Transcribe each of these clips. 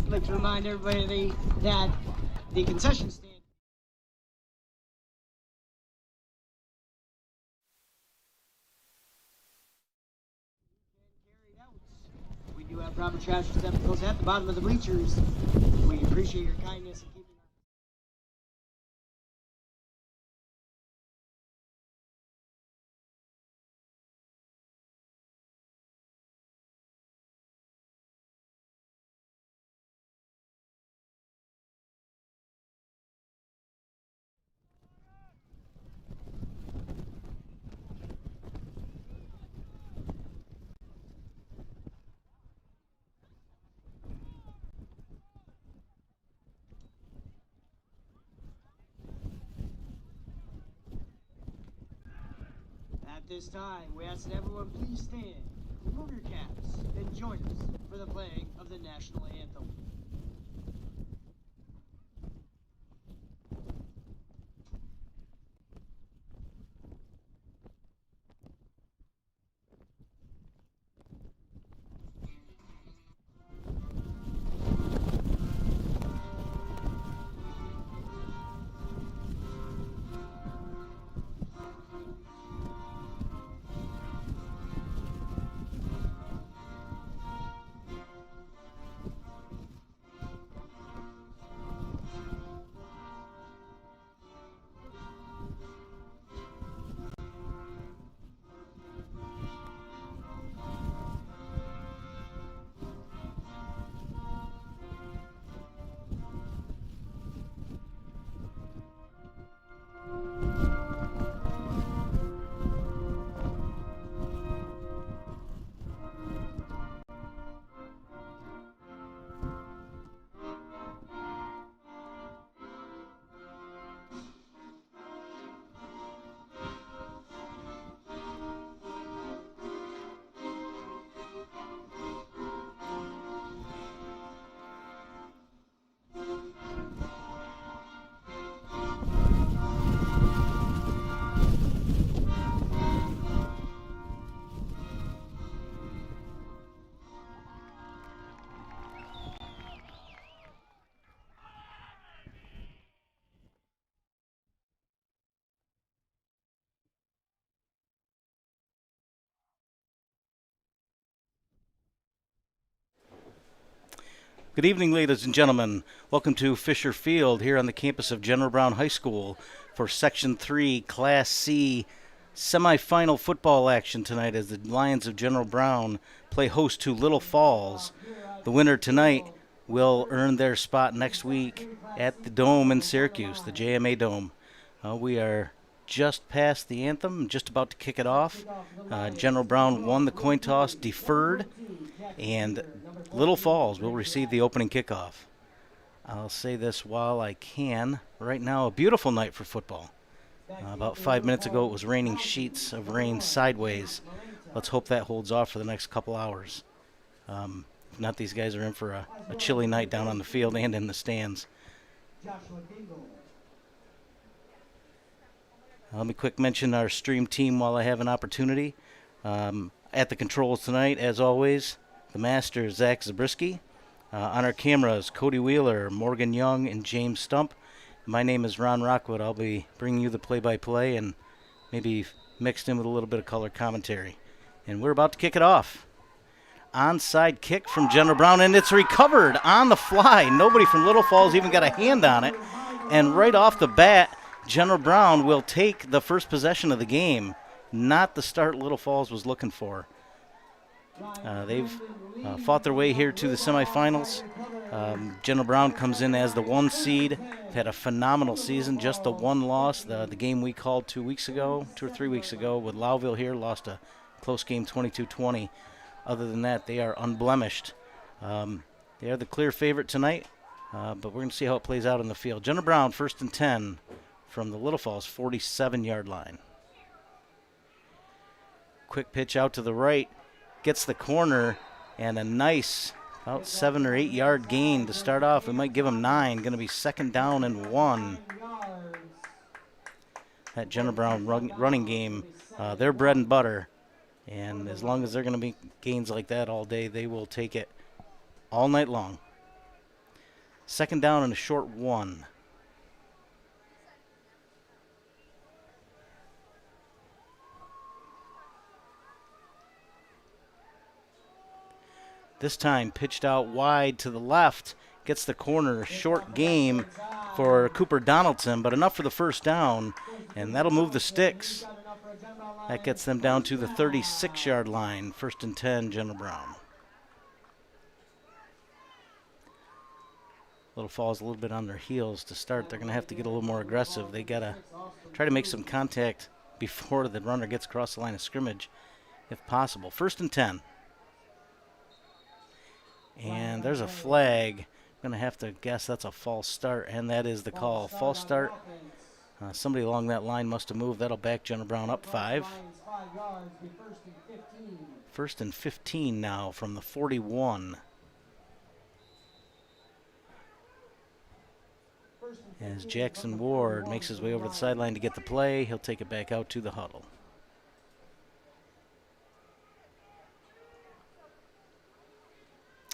I'd like to remind everybody that the concession stand. We do have proper trash receptacles at the bottom of the bleachers. We appreciate your kindness in keeping. At this time, we ask that everyone please stand, remove your caps, and join us for the playing of the national anthem. Good evening, ladies and gentlemen. Welcome to Fisher Field here on the campus of General Brown High School for Section 3 Class C semifinal football action tonight as the Lions of General Brown play host to Little Falls. The winner tonight will earn their spot next week at the Dome in Syracuse, the JMA Dome. We are just past the anthem, just about to kick it off. General Brown won the coin toss, deferred, and Little Falls will receive the opening kickoff. I'll say this while I can. Right now, a beautiful night for football. About 5 minutes ago, it was raining sheets of rain sideways. Let's hope that holds off for the next couple hours. If not, these guys are in for a chilly night down on the field and in the stands. Let me quick mention our stream team while I have an opportunity. At the controls tonight, as always, the master, Zach Zabriskie. On our cameras, Cody Wheeler, Morgan Young, and James Stump. My name is Ron Rockwood. I'll be bringing you the play-by-play and maybe mixed in with a little bit of color commentary. And we're about to kick it off. Onside kick from General Brown, and it's recovered on the fly. Nobody from Little Falls even got a hand on it. And right off the bat, General Brown will take the first possession of the game. Not the start Little Falls was looking for. They've fought their way here to the semifinals. General Brown comes in as the 1 seed. They've had a phenomenal season, just the one loss. The game we called 2 or 3 weeks ago with Lowville here, lost a close game 22-20. Other than that, they are unblemished. They are the clear favorite tonight, but we're going to see how it plays out in the field. General Brown, 1st and 10 from the Little Falls 47-yard line. Quick pitch out to the right. Gets the corner and a nice about 7 or 8 yard gain to start off. We might give them 9. Going to be 2nd down and 1. That General Brown running game, their bread and butter. And as long as they're going to make gains like that all day, they will take it all night long. Second down and a short 1. This time pitched out wide to the left. Gets the corner. Short game for Cooper Donaldson, but enough for the first down. And that'll move the sticks. That gets them down to the 36-yard line. 1st and 10, General Brown. Little Falls a little bit on their heels to start. They're going to have to get a little more aggressive. They got to try to make some contact before the runner gets across the line of scrimmage, if possible. 1st and 10. And there's a flag. I'm going to have to guess that's a false start, and that is the call. False start. Somebody along that line must have moved. That'll back General Brown up 5. 1st and 15 now from the 41. As Jackson Ward makes his way over the sideline to get the play, he'll take it back out to the huddle.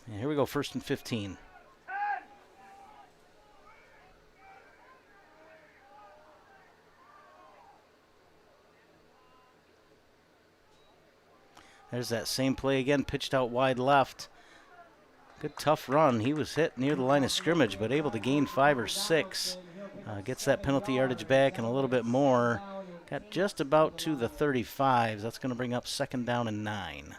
And here we go, 1st and 15. There's that same play again, pitched out wide left. Good tough run. He was hit near the line of scrimmage, but able to gain 5 or 6. Gets that penalty yardage back and a little bit more. Got just about to the 35s. That's going to bring up 2nd down and 9.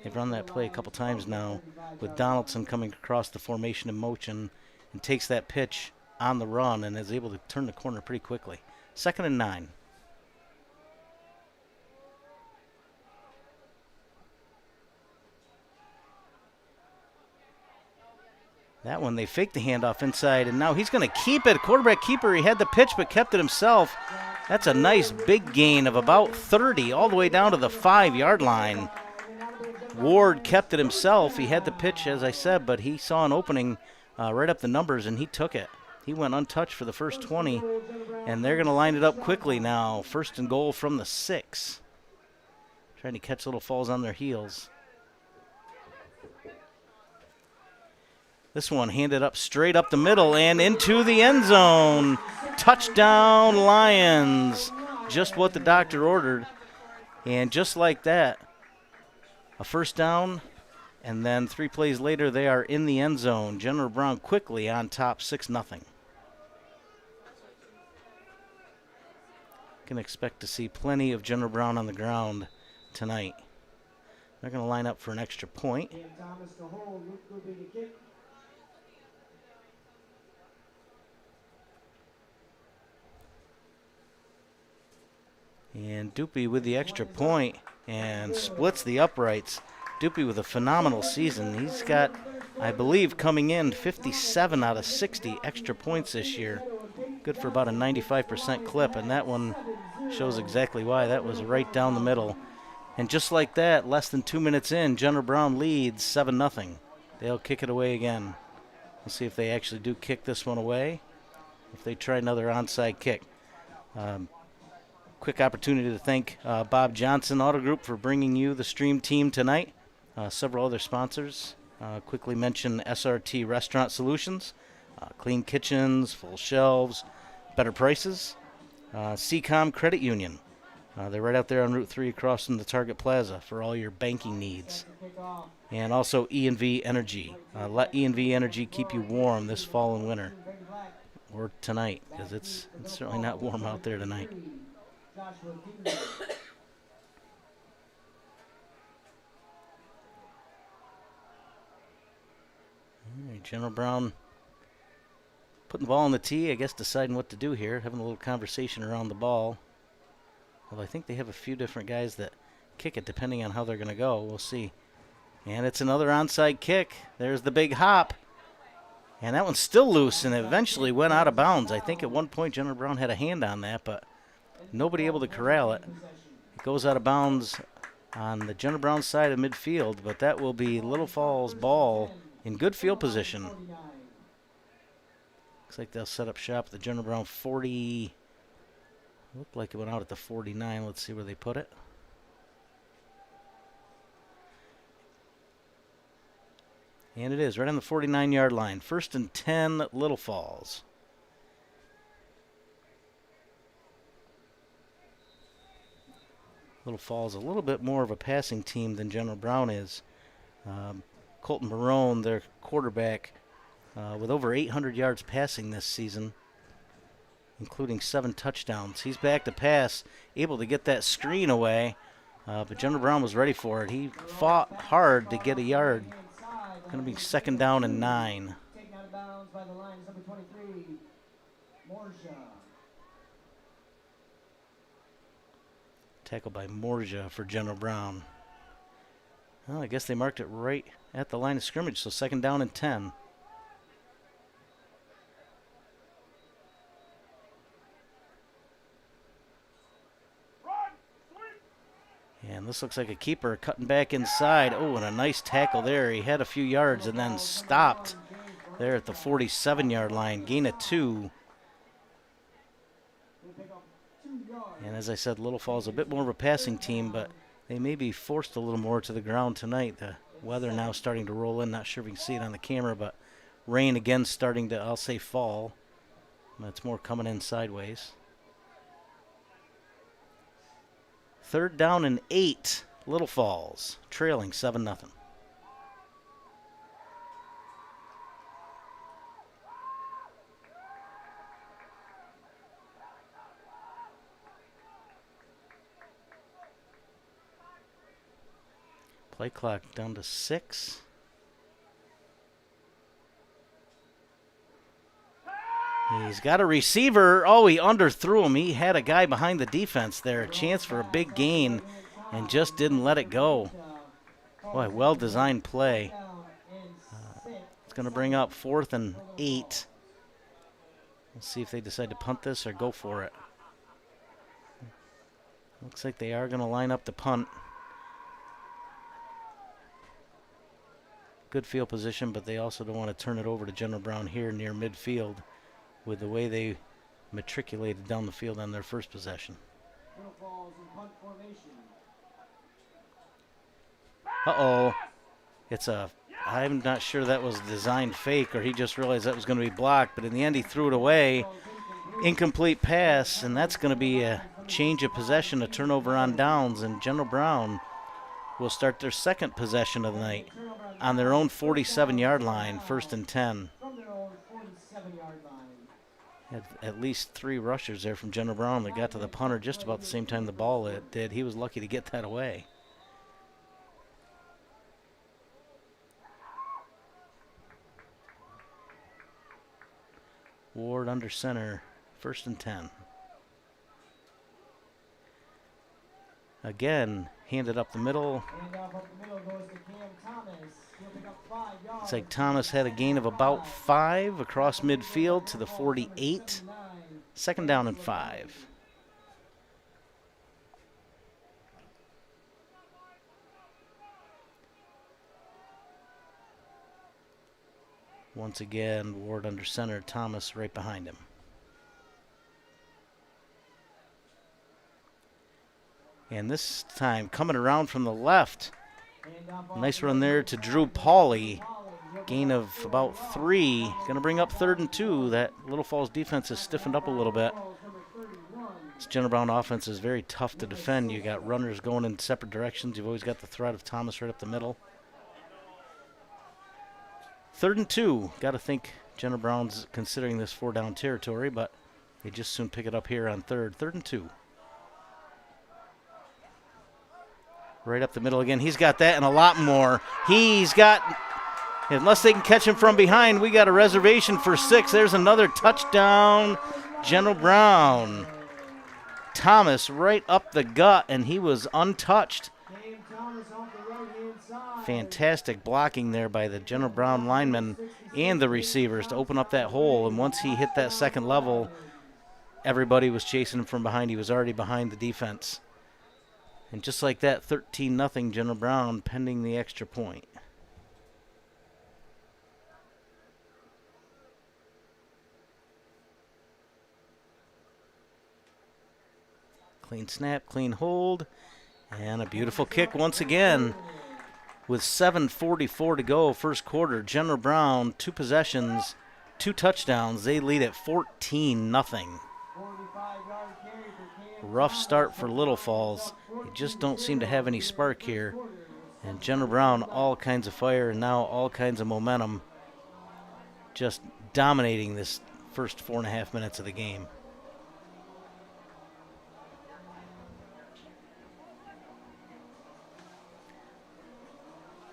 They've run that play a couple times now with Donaldson coming across the formation in motion and takes that pitch on the run and is able to turn the corner pretty quickly. 2nd and 9. That one, they faked the handoff inside, and now he's going to keep it. Quarterback keeper, he had the pitch but kept it himself. That's a nice big gain of about 30 all the way down to the 5-yard line. Ward kept it himself. He had the pitch, as I said, but he saw an opening right up the numbers, and he took it. He went untouched for the first 20, and they're going to line it up quickly now. 1st and goal from the 6. Trying to catch Little Falls on their heels. This one handed up straight up the middle and into the end zone. Touchdown, Lions. Just what the doctor ordered. And just like that, a first down, and then 3 plays later, they are in the end zone. General Brown quickly on top, 6-0. Can expect to see plenty of General Brown on the ground tonight. They're going to line up for an extra point. And Dupe with the extra point and splits the uprights. Dupe with a phenomenal season. He's got, I believe, coming in 57 out of 60 extra points this year. Good for about a 95% clip, and that one shows exactly why. That was right down the middle. And just like that, less than 2 minutes in, General Brown leads 7-0. They'll kick it away again. We'll see if they actually do kick this one away, if they try another onside kick. Quick opportunity to thank Bob Johnson Auto Group for bringing you the stream team tonight. Several other sponsors. Quickly mention SRT Restaurant Solutions, clean kitchens, full shelves, better prices. CCOM Credit Union. They're right out there on Route 3 across from the Target Plaza for all your banking needs. And also E&V Energy. Let E&V Energy keep you warm this fall and winter. Or tonight, because it's certainly not warm out there tonight. All right, General Brown putting the ball on the tee, I guess deciding what to do here, having a little conversation around the ball. Well, I think they have a few different guys that kick it depending on how they're going to go. We'll see. And it's another onside kick. There's the big hop. And that one's still loose and eventually went out of bounds. I think at one point General Brown had a hand on that, but nobody able to corral it. It goes out of bounds on the General Brown side of midfield, but that will be Little Falls ball in good field position. Looks like they'll set up shop at the General Brown 40. Looked like it went out at the 49. Let's see where they put it. And it is right on the 49-yard line. 1st and 10, Little Falls. Little Falls a little bit more of a passing team than General Brown is. Colton Barone, their quarterback, with over 800 yards passing this season, including 7 touchdowns. He's back to pass, able to get that screen away, but General Brown was ready for it. He fought hard to get a yard. Going to be 2nd down and 9. Taken out of bounds by the Lions, number 23, Morsha. Tackled by Morja for General Brown. Well, I guess they marked it right at the line of scrimmage, so 2nd down and 10. And this looks like a keeper cutting back inside. Oh, and a nice tackle there. He had a few yards and then stopped there at the 47-yard line. Gain of 2. And as I said, Little Falls a bit more of a passing team, but they may be forced a little more to the ground tonight. The weather now starting to roll in. Not sure if you can see it on the camera, but rain again starting to, I'll say, fall. But it's more coming in sideways. 3rd down and 8, Little Falls, trailing 7-0. Play clock down to 6. He's got a receiver. Oh, he underthrew him. He had a guy behind the defense there, a chance for a big gain, and just didn't let it go. Boy, well-designed play. It's going to bring up 4th and 8. We'll see if they decide to punt this or go for it. Looks like they are going to line up to punt. Good field position, but they also don't want to turn it over to General Brown here near midfield with the way they matriculated down the field on their first possession. Uh-oh. I'm not sure that was a designed fake or he just realized that was going to be blocked, but in the end he threw it away. Incomplete pass, and that's going to be a change of possession, a turnover on downs, and General Brown will start their 2nd possession of the night on their own 47-yard line, 1st and 10. Had at least 3 rushers there from General Brown that got to the punter just about the same time the ball did. He was lucky to get that away. Ward under center, 1st and 10. Again, handed up the middle. It's like Thomas had a gain of about 5 across midfield to the 48. 2nd down and 5. Once again, Ward under center, Thomas right behind him. And this time coming around from the left. Nice run there to Drew Pauly. Gain of about 3. Going to bring up 3rd and 2. That Little Falls defense has stiffened up a little bit. This General Brown offense is very tough to defend. You got runners going in separate directions. You've always got the threat of Thomas right up the middle. 3rd and 2. Got to think General Brown's considering this 4-down territory, but they just soon pick it up here on 3rd. 3rd and 2. Right up the middle again. He's got that and a lot more. He's got, unless they can catch him from behind, we got a reservation for 6. There's another touchdown. General Brown. Thomas right up the gut, and he was untouched. Fantastic blocking there by the General Brown linemen and the receivers to open up that hole. And once he hit that 2nd level, everybody was chasing him from behind. He was already behind the defense. And just like that, 13-0 General Brown pending the extra point. Clean snap, clean hold, and a beautiful kick once again with 7:44 to go, first quarter. General Brown, 2 possessions, 2 touchdowns. They lead at 14-0. Rough start for Little Falls. They just don't seem to have any spark here. And General Brown, all kinds of fire and now all kinds of momentum. Just dominating this first 4.5 minutes of the game.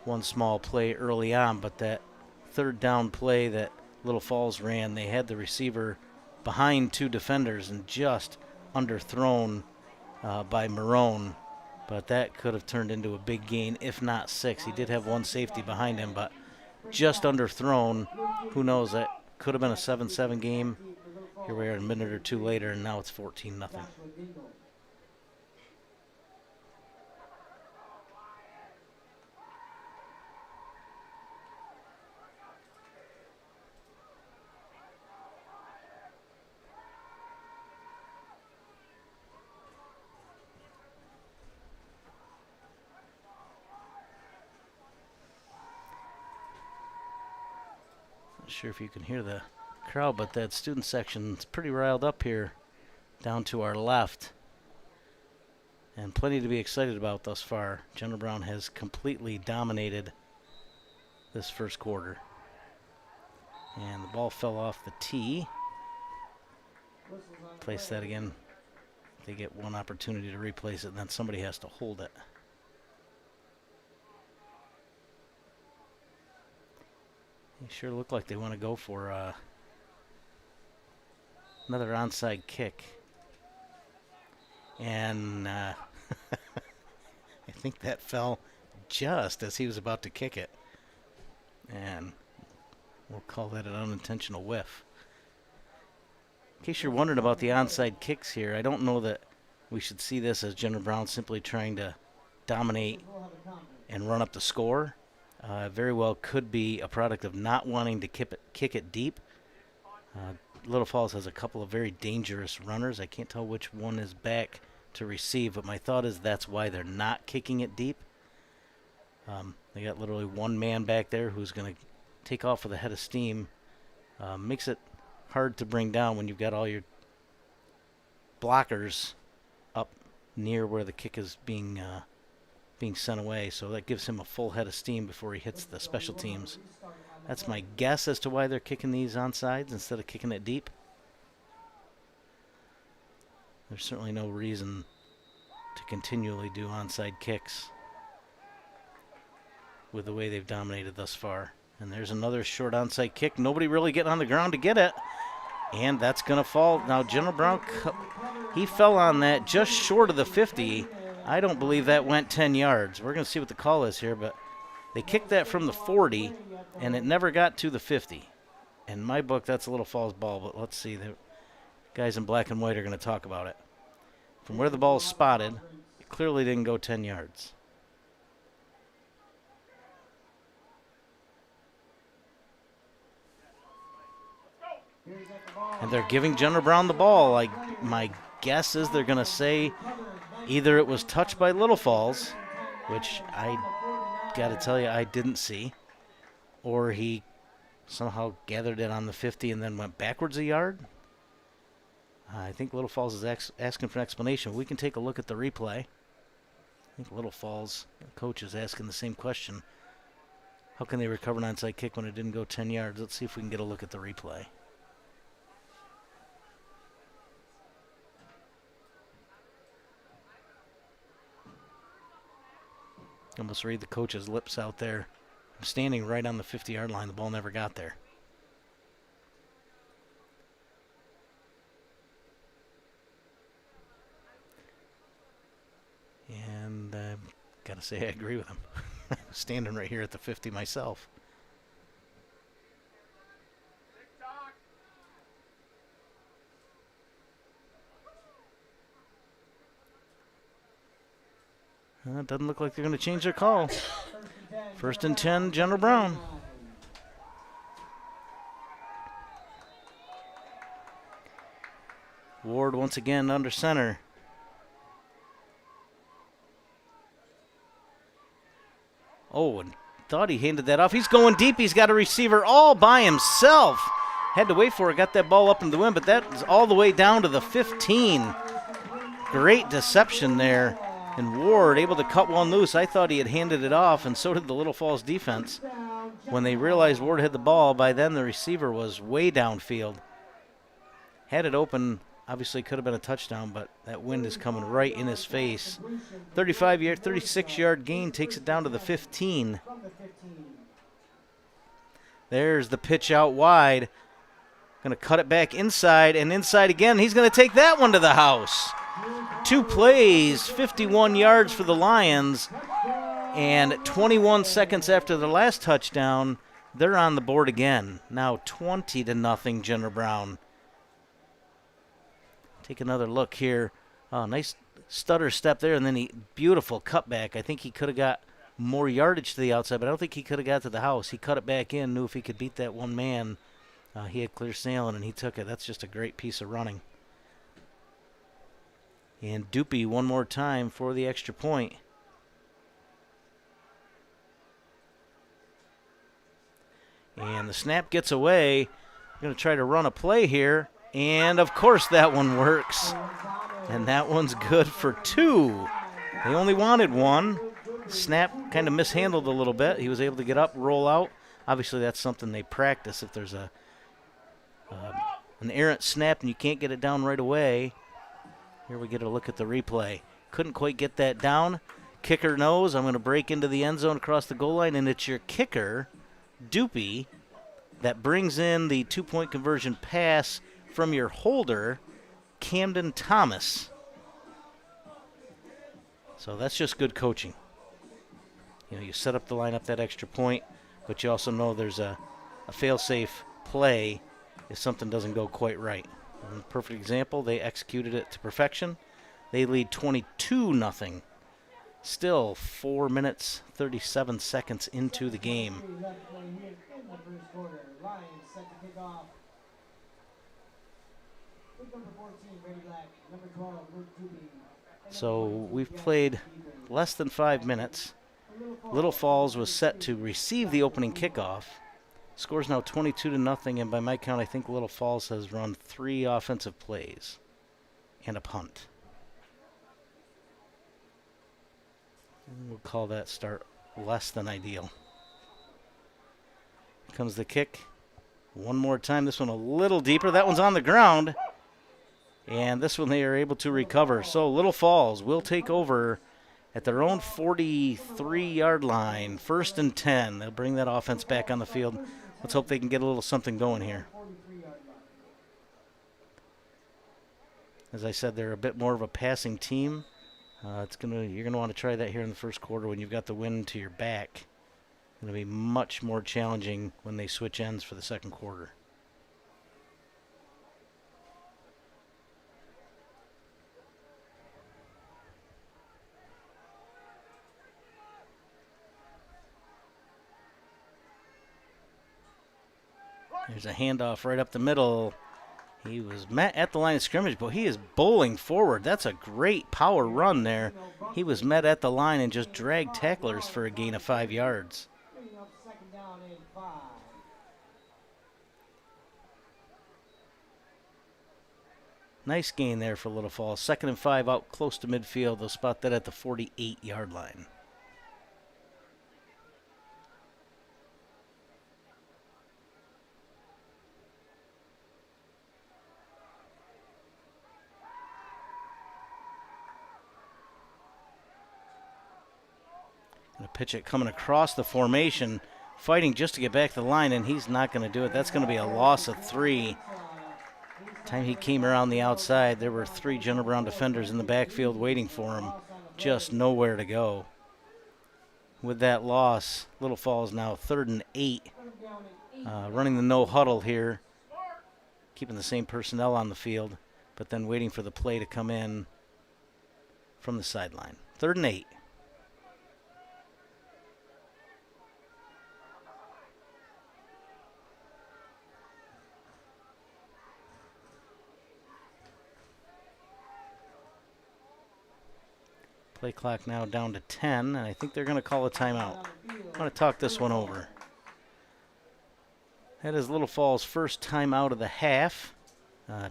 One small play early on, but that third down play that Little Falls ran, they had the receiver behind 2 defenders and just underthrown by Marone, but that could have turned into a big gain, if not 6. He did have 1 safety behind him, but just underthrown. Who knows, that could have been a 7-7 game. Here we are a minute or 2 later, and now it's 14-0. Not sure if you can hear the crowd, but that student section's pretty riled up here down to our left. And plenty to be excited about thus far. General Brown has completely dominated this first quarter. And the ball fell off the tee. Place that again. They get one opportunity to replace it, and then somebody has to hold it. They sure look like they want to go for another onside kick. And I think that fell just as he was about to kick it. And we'll call that an unintentional whiff. In case you're wondering about the onside kicks here, I don't know that we should see this as General Brown simply trying to dominate and run up the score. Very well could be a product of not wanting to kick it deep. Little Falls has a couple of very dangerous runners. I can't tell which one is back to receive, but my thought is that's why they're not kicking it deep. They got literally one man back there who's going to take off with a head of steam. Makes it hard to bring down when you've got all your blockers up near where the kick is being sent away, so that gives him a full head of steam before he hits the special teams. That's my guess as to why they're kicking these onsides instead of kicking it deep. There's certainly no reason to continually do onside kicks with the way they've dominated thus far. And there's another short onside kick. Nobody really getting on the ground to get it. And that's going to fall. Now, General Brown, he fell on that just short of the 50. I don't believe that went 10 yards. We're going to see what the call is here, but they kicked that from the 40, and it never got to the 50. In my book, that's a Little Falls ball, but let's see. The guys in black and white are going to talk about it. From where the ball is spotted, it clearly didn't go 10 yards. And they're giving General Brown the ball. My guess is they're going to say either it was touched by Little Falls, which I got to tell you I didn't see, or he somehow gathered it on the 50 and then went backwards a yard. I think Little Falls is asking for an explanation. We can take a look at the replay. I think Little Falls coach is asking the same question. How can they recover an onside kick when it didn't go 10 yards? Let's see if we can get a look at the replay. Almost read the coach's lips out there. I'm standing right on the 50-yard line. The ball never got there. And I've got to say I agree with him. Standing right here at the 50 myself. It doesn't look like they're going to change their call. First and 10, General Brown. Ward once again under center. Oh, and thought he handed that off. He's going deep. He's got a receiver all by himself. Had to wait for it. Got that ball up in the wind, but that is all the way down to the 15. Great deception there. And Ward able to cut one loose. I thought he had handed it off, and so did the Little Falls defense. When they realized Ward had the ball, by then the receiver was way downfield. Had it open, obviously could have been a touchdown, but that wind is coming right in his face. 36-yard gain takes it down to the 15. There's the pitch out wide. Going to cut it back inside, and inside again. He's going to take that one to the house. 2 plays, 51 yards for the Lions, and 21 seconds after the last touchdown, they're on the board again. Now 20-0, Jenner Brown. Take another look here. Oh, nice stutter step there, and then beautiful cutback. I think he could have got more yardage to the outside, but I don't think he could have got to the house. He cut it back in, knew if he could beat that one man, he had clear sailing, and he took it. That's just a great piece of running. And Doopy one more time for the extra point. And the snap gets away. Going to try to run a play here. And, of course, that one works. And that one's good for 2. They only wanted 1. Snap kind of mishandled a little bit. He was able to get up, roll out. Obviously, that's something they practice. If there's an errant snap and you can't get it down right away. Here we get a look at the replay. Couldn't quite get that down. Kicker knows I'm going to break into the end zone across the goal line, and it's your kicker, Doopy, that brings in the 2-point conversion pass from your holder, Camden Thomas. So that's just good coaching. You know, you set up the lineup that extra point, but you also know there's a fail-safe play if something doesn't go quite right. And perfect example, they executed it to perfection. They lead 22-0. Still 4 minutes, 37 seconds into the game. So we've played less than 5 minutes. Little Falls was set to receive the opening kickoff. Score's now 22-0, and by my count, I think Little Falls has run 3 offensive plays and a punt. We'll call that start less than ideal. Here comes the kick. One more time. This one a little deeper. That one's on the ground. And this one they are able to recover. So Little Falls will take over at their own 43-yard line. 1st and 10. They'll bring that offense back on the field. Let's hope they can get a little something going here. As I said, they're a bit more of a passing team. You're gonna want to try that here in the first quarter when you've got the wind to your back. It's gonna be much more challenging when they switch ends for the second quarter. There's a handoff right up the middle. He was met at the line of scrimmage, but he is bowling forward. That's a great power run there. He was met at the line and just dragged tacklers for a gain of 5 yards. Nice gain there for Little Falls. 2nd and 5 out close to midfield. They'll spot that at the 48-yard line. Gonna pitch it coming across the formation, fighting just to get back to the line, and he's not going to do it. That's going to be a loss of 3. Time he came around the outside, there were 3 Jenner Brown defenders in the backfield waiting for him. Just nowhere to go. With that loss, Little Falls now 3rd and 8. Running the no huddle here, keeping the same personnel on the field, but then waiting for the play to come in from the sideline. 3rd and 8. Play clock now down to 10, and I think they're going to call a timeout. I'm going to talk this one over. That is Little Falls' first timeout of the half.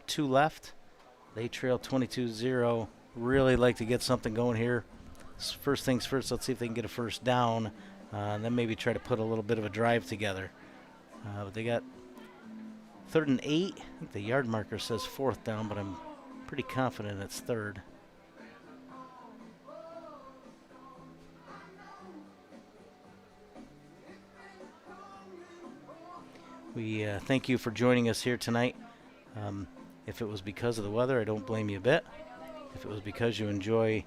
2 left. They trail 22-0. Really like to get something going here. First things first, let's see if they can get a first down, and then maybe try to put a little bit of a drive together. But they got 3rd and 8. I think the yard marker says 4th down, but I'm pretty confident it's 3rd. We thank you for joining us here tonight. If it was because of the weather, I don't blame you a bit. If it was because you enjoy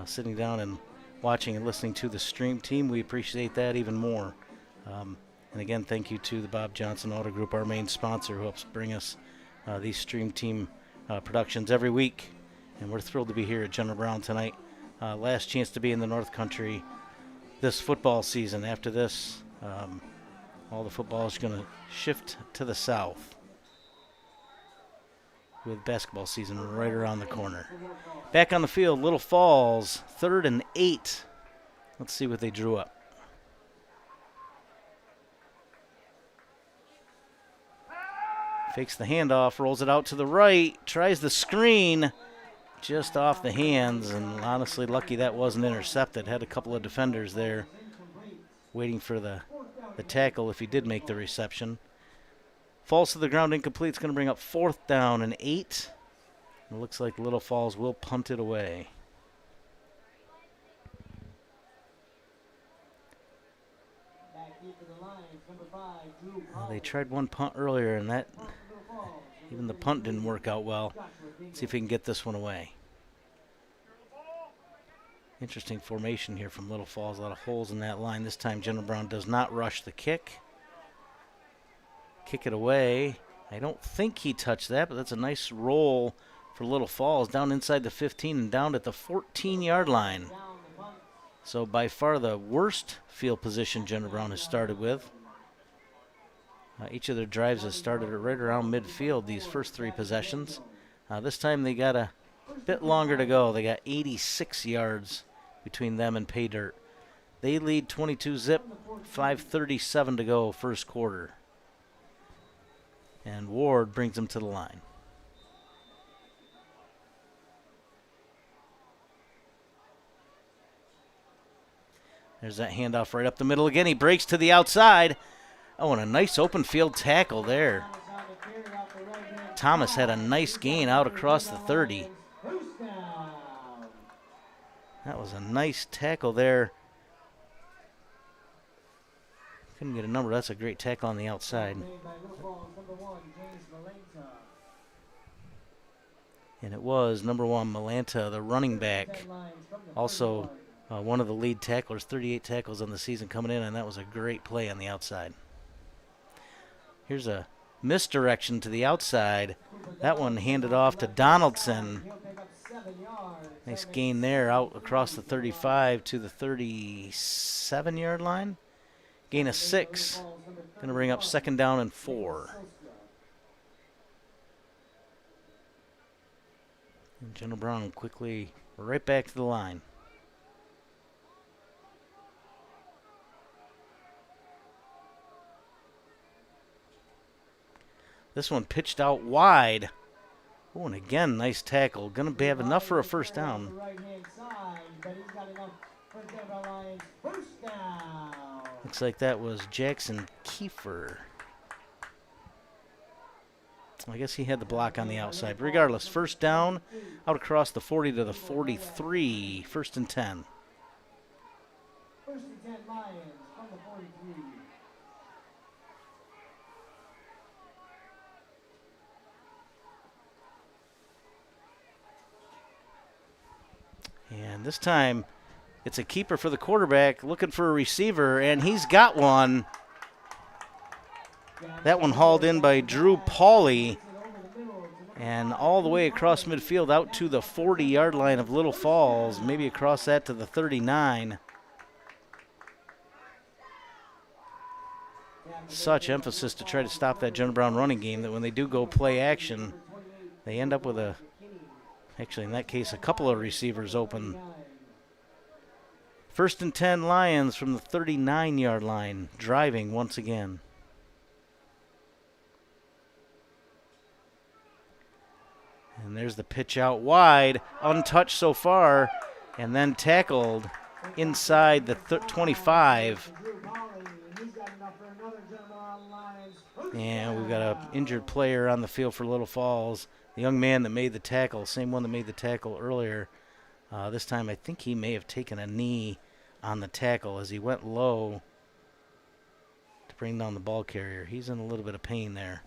sitting down and watching and listening to the stream team, we appreciate that even more. And again, thank you to the Bob Johnson Auto Group, our main sponsor, who helps bring us these stream team productions every week. And we're thrilled to be here at General Brown tonight. Last chance to be in the North Country this football season. After this, all the football is going to shift to the south, with basketball season right around the corner. Back on the field, Little Falls, 3rd and 8. Let's see what they drew up. Fakes the handoff, rolls it out to the right, tries the screen, just off the hands, and honestly lucky that wasn't intercepted. Had a couple of defenders there waiting for the tackle if he did make the reception. Falls to the ground, incomplete. It's going to bring up 4th down and 8. It looks like Little Falls will punt it away. They tried one punt earlier, and that even the punt didn't work out well. Let's see if we can get this one away. Interesting formation here from Little Falls. A lot of holes in that line. This time General Brown does not rush the kick. Kick it away. I don't think he touched that, but that's a nice roll for Little Falls. Down inside the 15 and down at the 14-yard line. So by far the worst field position General Brown has started with. Each of their drives has started right around midfield, these first 3 possessions. This time they got a bit longer to go. They got 86 yards between them and pay dirt. They lead 22-zip, 5:37 to go first quarter. And Ward brings them to the line. There's that handoff right up the middle again. He breaks to the outside. Oh, and a nice open field tackle there. Thomas had a nice gain out across the 30. That was a nice tackle there. Couldn't get a number. That's a great tackle on the outside. And it was number 1, Malanta, the running back. Also one of the lead tacklers, 38 tackles on the season coming in, and that was a great play on the outside. Here's a misdirection to the outside. That one handed off to Donaldson. Nice gain there out across the 35 to the 37-yard line. Gain of 6. Going to bring up 2nd down and 4. And General Brown quickly right back to the line. This one pitched out wide. Oh, and again, nice tackle. Going to have enough for a first down. Looks like that was Jackson Kiefer. I guess he had the block on the outside. But regardless, first down, out across the 40 to the 43. 1st and 10. 1st and 10 Lions from the 43. And this time, it's a keeper for the quarterback, looking for a receiver, and he's got one. That one hauled in by Drew Pauly, and all the way across midfield out to the 40-yard line of Little Falls, maybe across that to the 39. Such emphasis to try to stop that General Brown running game that when they do go play action, they end up with actually in that case, a couple of receivers open First and 10 Lions from the 39-yard line, driving once again. And there's the pitch out wide, untouched so far, and then tackled inside the 25. And we've got an injured player on the field for Little Falls. The young man that made the tackle, same one that made the tackle earlier. This time I think he may have taken a knee on the tackle as he went low to bring down the ball carrier. He's in a little bit of pain there.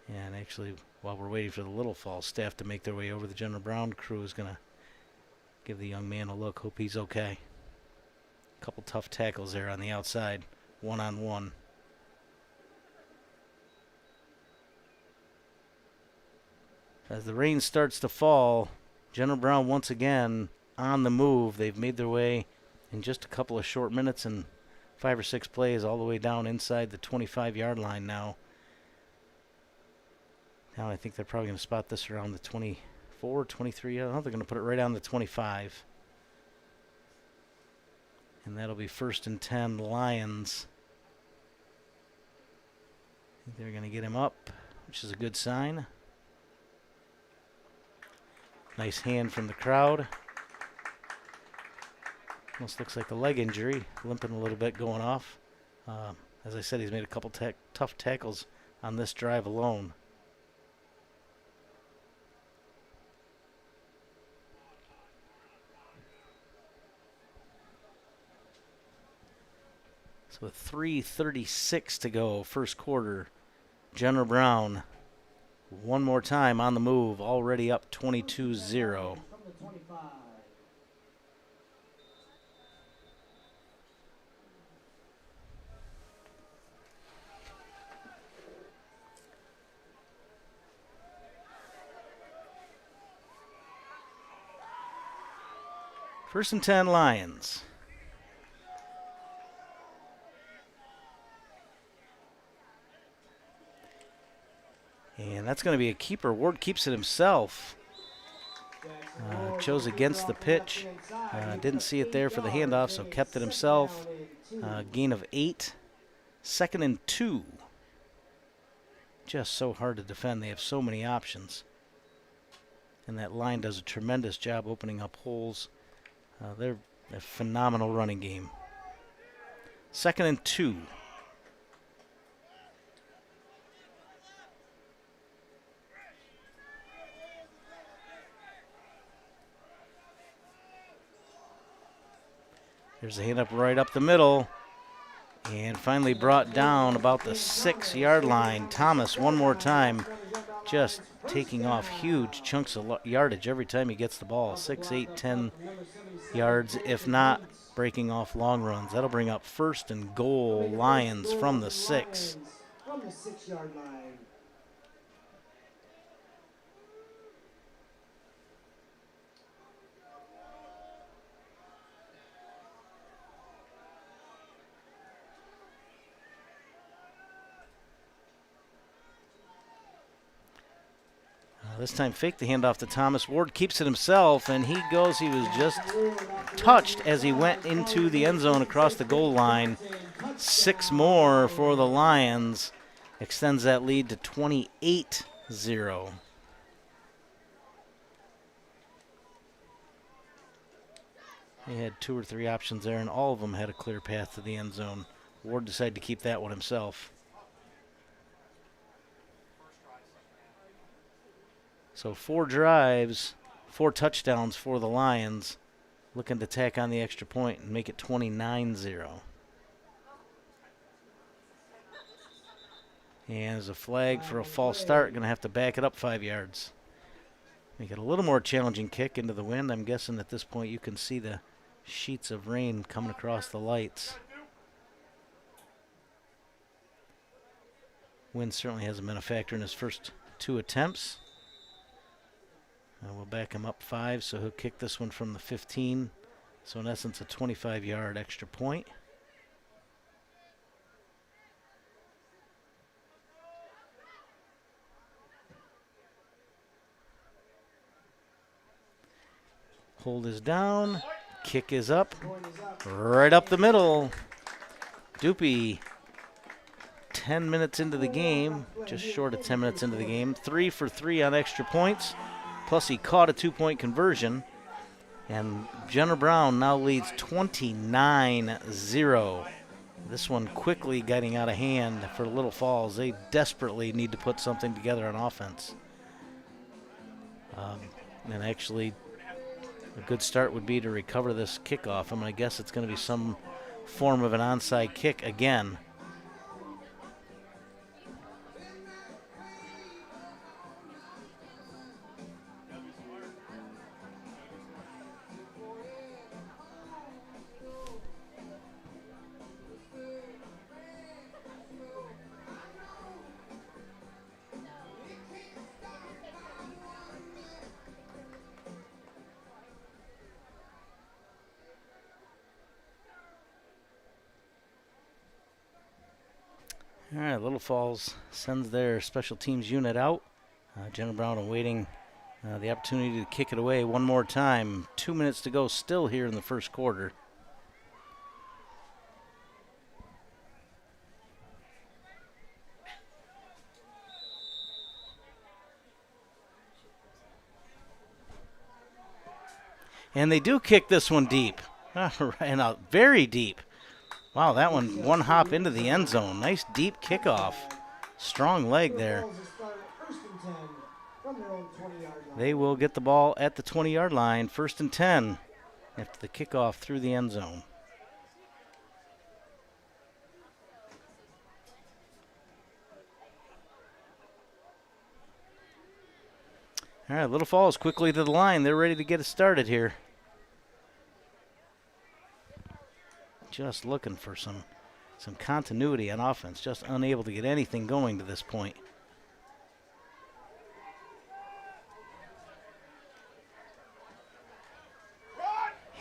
And actually, while we're waiting for the Little Falls staff to make their way over, the General Brown crew is going to give the young man a look. Hope he's okay. A couple tough tackles there on the outside, one-on-one. As the rain starts to fall, General Brown once again on the move. They've made their way in just a couple of short minutes and 5 or 6 plays all the way down inside the 25-yard line now. Now I think they're probably going to spot this around the 24, 23. I don't know, they're going to put it right on the 25. And that'll be first and 10 Lions. I think they're going to get him up, which is a good sign. Nice hand from the crowd. Almost looks like a leg injury, limping a little bit going off. As I said, he's made a couple tough tackles on this drive alone. So with 3:36 to go, first quarter, General Brown one more time on the move, already up 22-0. First and 10 Lions. And that's going to be a keeper. Ward keeps it himself. Chose against the pitch. Didn't see it there for the handoff, so kept it himself. Gain of 8. Second and 2. Just so hard to defend. They have so many options. And that line does a tremendous job opening up holes. They're a phenomenal running game. Second and 2. There's a hand up right up the middle. And finally brought down about the 6-yard line. Thomas one more time just taking off huge chunks of yardage every time he gets the ball. 6, 8, 10 yards, if not breaking off long runs. That'll bring up first and goal Lions from the 6. From the 6-yard line. This time fake the handoff to Thomas. Ward keeps it himself, and he goes. He was just touched as he went into the end zone across the goal line. 6 more for the Lions. Extends that lead to 28-0. They had 2 or 3 options there, and all of them had a clear path to the end zone. Ward decided to keep that one himself. So 4 drives, 4 touchdowns for the Lions, looking to tack on the extra point and make it 29-0. And there's a flag for a false start, going to have to back it up 5 yards. Make it a little more challenging kick into the wind. I'm guessing at this point you can see the sheets of rain coming across the lights. Wind certainly hasn't been a factor in his first 2 attempts. We'll back him up 5, so he'll kick this one from the 15. So in essence, a 25-yard extra point. Hold is down. Kick is up. Right up the middle. Doopy, 10 minutes into the game, just short of 10 minutes into the game. 3 for 3 on extra points. Plus he caught a 2-point conversion. And Jenner Brown now leads 29-0. This one quickly getting out of hand for Little Falls. They desperately need to put something together on offense. And actually, a good start would be to recover this kickoff. I'm going to guess it's going to be some form of an onside kick again. All right, Little Falls sends their special teams unit out. Jenner Brown awaiting the opportunity to kick it away one more time. 2 minutes to go still here in the first quarter. And they do kick this one deep, and out very deep. Wow, that one hop into the end zone. Nice deep kickoff. Strong leg there. They will get the ball at the 20-yard line, 1st and 10, after the kickoff through the end zone. All right, Little Falls quickly to the line. They're ready to get it started here. Just looking for some continuity on offense, just unable to get anything going to this point.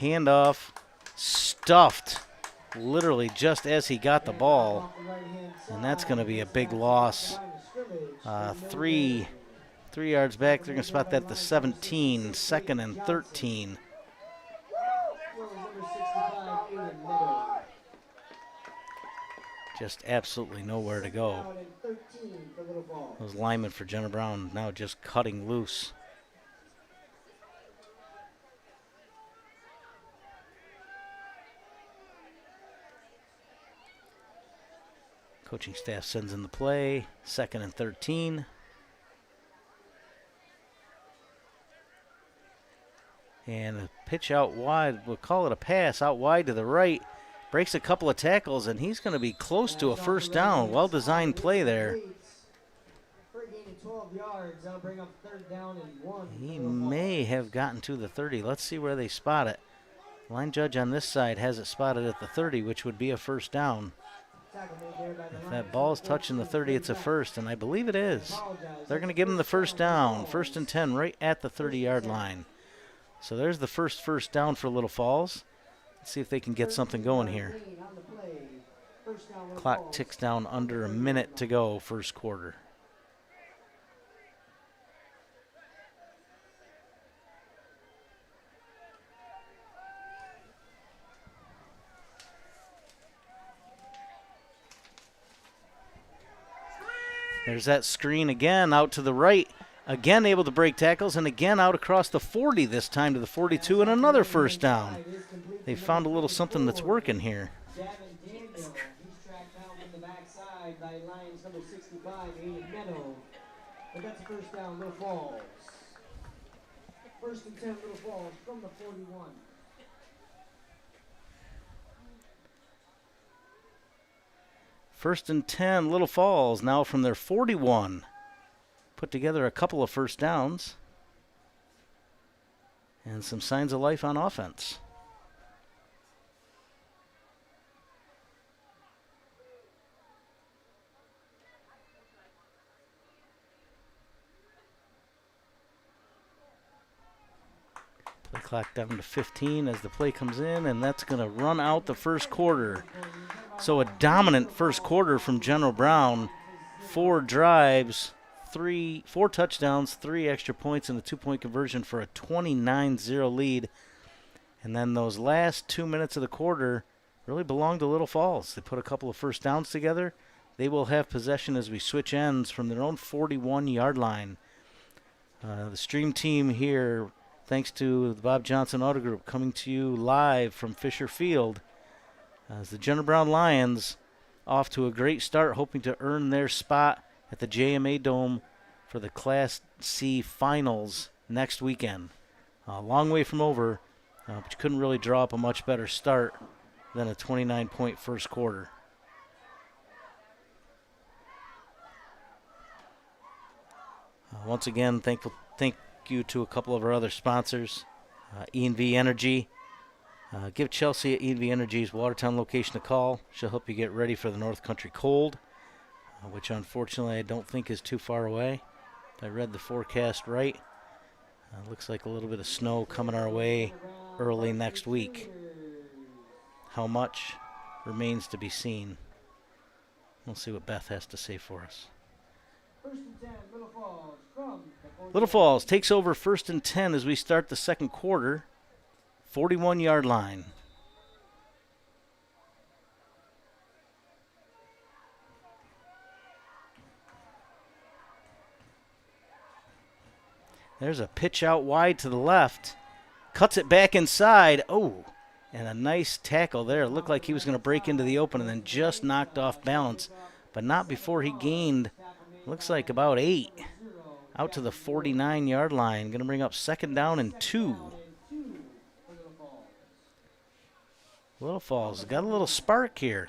Handoff, stuffed, literally just as he got the ball, and that's going to be a big loss. 3 yards back, they're going to spot that at the 17, 2nd and 13. Just absolutely nowhere to go. Those linemen for Jenner Brown now just cutting loose. Coaching staff sends in the play, 2nd and 13. And a pitch out wide, we'll call it a pass out wide to the right. Breaks a couple of tackles, and he's going to be close to a first down. Well-designed play there. He may have gotten to the 30. Let's see where they spot it. Line judge on this side has it spotted at the 30, which would be a first down. If that ball is touching the 30, it's a first, and I believe it is. They're going to give him the first down, 1st and 10, right at the 30-yard line. So there's the first down for Little Falls. Let's see if they can get something going here. Clock ticks down under a minute to go, first quarter. There's that screen again out to the right. Again able to break tackles, and again out across the 40, this time to the 42, and another first down. They found a little something that's working here. He's tracked down from the backside by Lions number 65, Aiden Meadow. But that's a first down, Little Falls. 1st and 10, Little Falls from the 41. First and 10, Little Falls now from their 41. Put together a couple of first downs and some signs of life on offense. Play clock down to 15 as the play comes in, and that's going to run out the first quarter. So a dominant first quarter from Jenner Brown. 4 drives, 4 touchdowns, 3 extra points, and a 2-point conversion for a 29-0 lead And then those last 2 minutes of the quarter really belonged to Little Falls. They put a couple of first downs together. They will have possession as we switch ends from their own 41-yard line. The stream team here, thanks to the Bob Johnson Auto Group, coming to you live from Fisher Field. As the Jenner Brown Lions off to a great start, hoping to earn their spot at the JMA Dome for the Class C Finals next weekend. A long way from over, but you couldn't really draw up a much better start than a 29-point first quarter. Once again, thank you to a couple of our other sponsors. E&V Energy. Give Chelsea at E&V Energy's Watertown location a call. She'll help you get ready for the North Country cold, which unfortunately I don't think is too far away. I read the forecast right. Looks like a little bit of snow coming our way early next week. How much remains to be seen. We'll see what Beth has to say for us. Little Falls takes over 1st and 10 as we start the second quarter. 41-yard line. There's a pitch out wide to the left. Cuts it back inside. Oh, and a nice tackle there. It looked like he was going to break into the open and then just knocked off balance, but not before he gained, looks like about 8. Out to the 49-yard line. Going to bring up 2nd down and 2. Little Falls got a little spark here.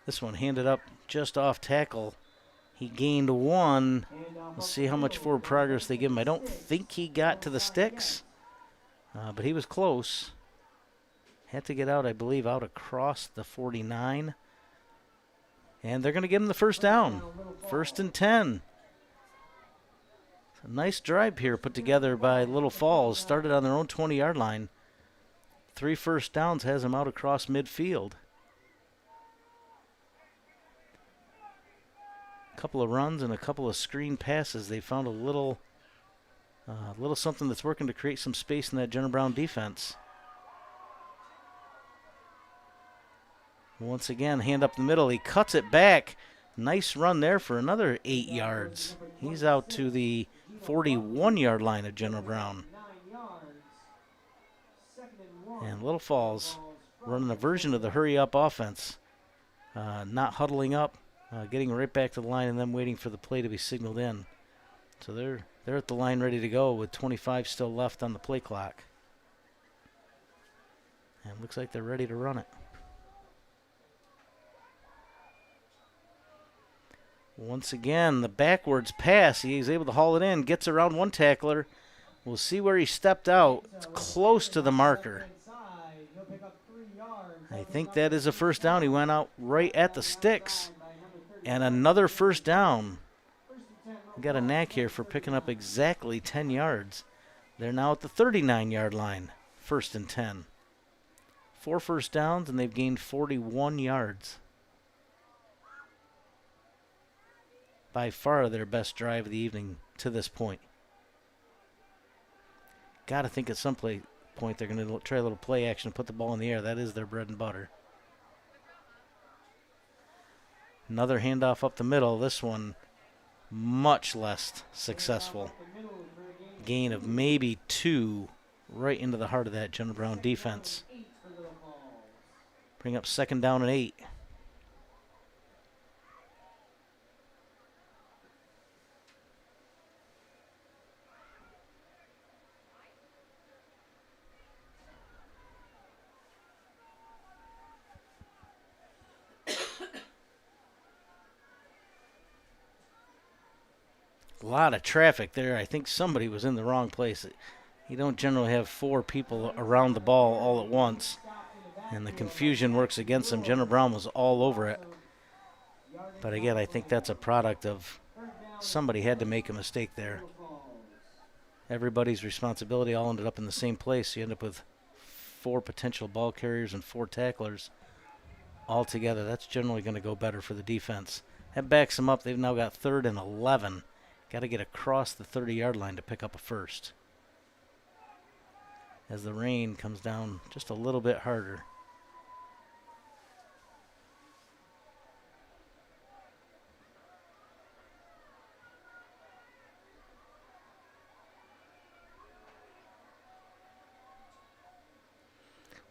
This one handed up just off tackle. He gained 1. We'll see how much forward progress they give him. I don't think he got to the sticks, but he was close. Had to get out, I believe, out across the 49. And they're going to give him the first down. 1st and 10. A nice drive here put together by Little Falls. Started on their own 20-yard line. 3 first downs has him out across midfield. A couple of runs and a couple of screen passes. They found a little something that's working to create some space in that Jenner Brown defense. Once again, hand up the middle. He cuts it back. Nice run there for another 8 yards. He's out to the 41-yard line of Jenner Brown. And Little Falls running a version of the hurry-up offense. Not huddling up, getting right back to the line and then waiting for the play to be signaled in. So they're at the line ready to go with 25 still left on the play clock. And it looks like they're ready to run it. Once again, the backwards pass. He's able to haul it in, gets around one tackler. We'll see where he stepped out. It's close to the marker. I think that is a first down. He went out right at the sticks. And another first down. Got a knack here for picking up exactly 10 yards. They're now at the 39-yard line. 1st and 10. 4 first downs, and they've gained 41 yards. By far their best drive of the evening to this point. Got to think at some point they're going to try a little play action and put the ball in the air. That is their bread and butter. Another handoff up the middle. This one much less successful. Gain of maybe 2 right into the heart of that Jenner Brown defense. Bring up 2nd down and 8. A lot of traffic there. I think somebody was in the wrong place. You don't generally have 4 people around the ball all at once, and the confusion works against them. Jenner Brown was all over it. But again, I think that's a product of somebody had to make a mistake there. Everybody's responsibility all ended up in the same place. You end up with 4 potential ball carriers and 4 tacklers. altogether. That's generally going to go better for the defense. That backs them up. They've now got 3rd and 11. Got to get across the 30-yard line to pick up a first. As the rain comes down just a little bit harder.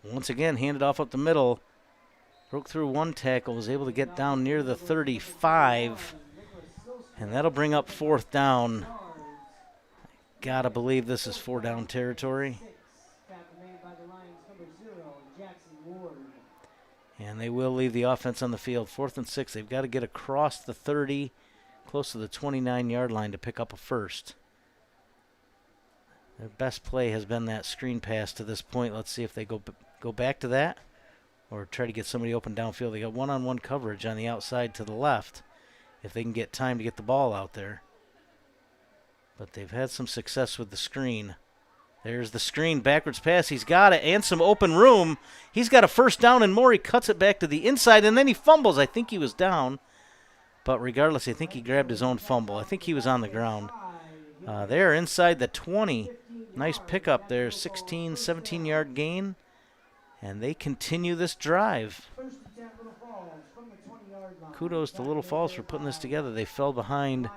Once again, handed off up the middle. Broke through one tackle, was able to get down near the 35. And that'll bring up 4th down. Gotta believe this is 4-down territory. And they will leave the offense on the field. 4th and 6. They've got to get across the 30, close to the 29-yard line to pick up a first. Their best play has been that screen pass to this point. Let's see if they go back to that or try to get somebody open downfield. They got one-on-one coverage on the outside to the left if they can get time to get the ball out there. But they've had some success with the screen. There's the screen, backwards pass. He's got it, and some open room. He's got a 1st down and more. He cuts it back to the inside, and then he fumbles. I think he was down. But regardless, I think he grabbed his own fumble. I think he was on the ground. They're inside the 20. Nice pickup there, 16, 17-yard gain. And they continue this drive. Kudos to Little Falls for putting this together. They fell behind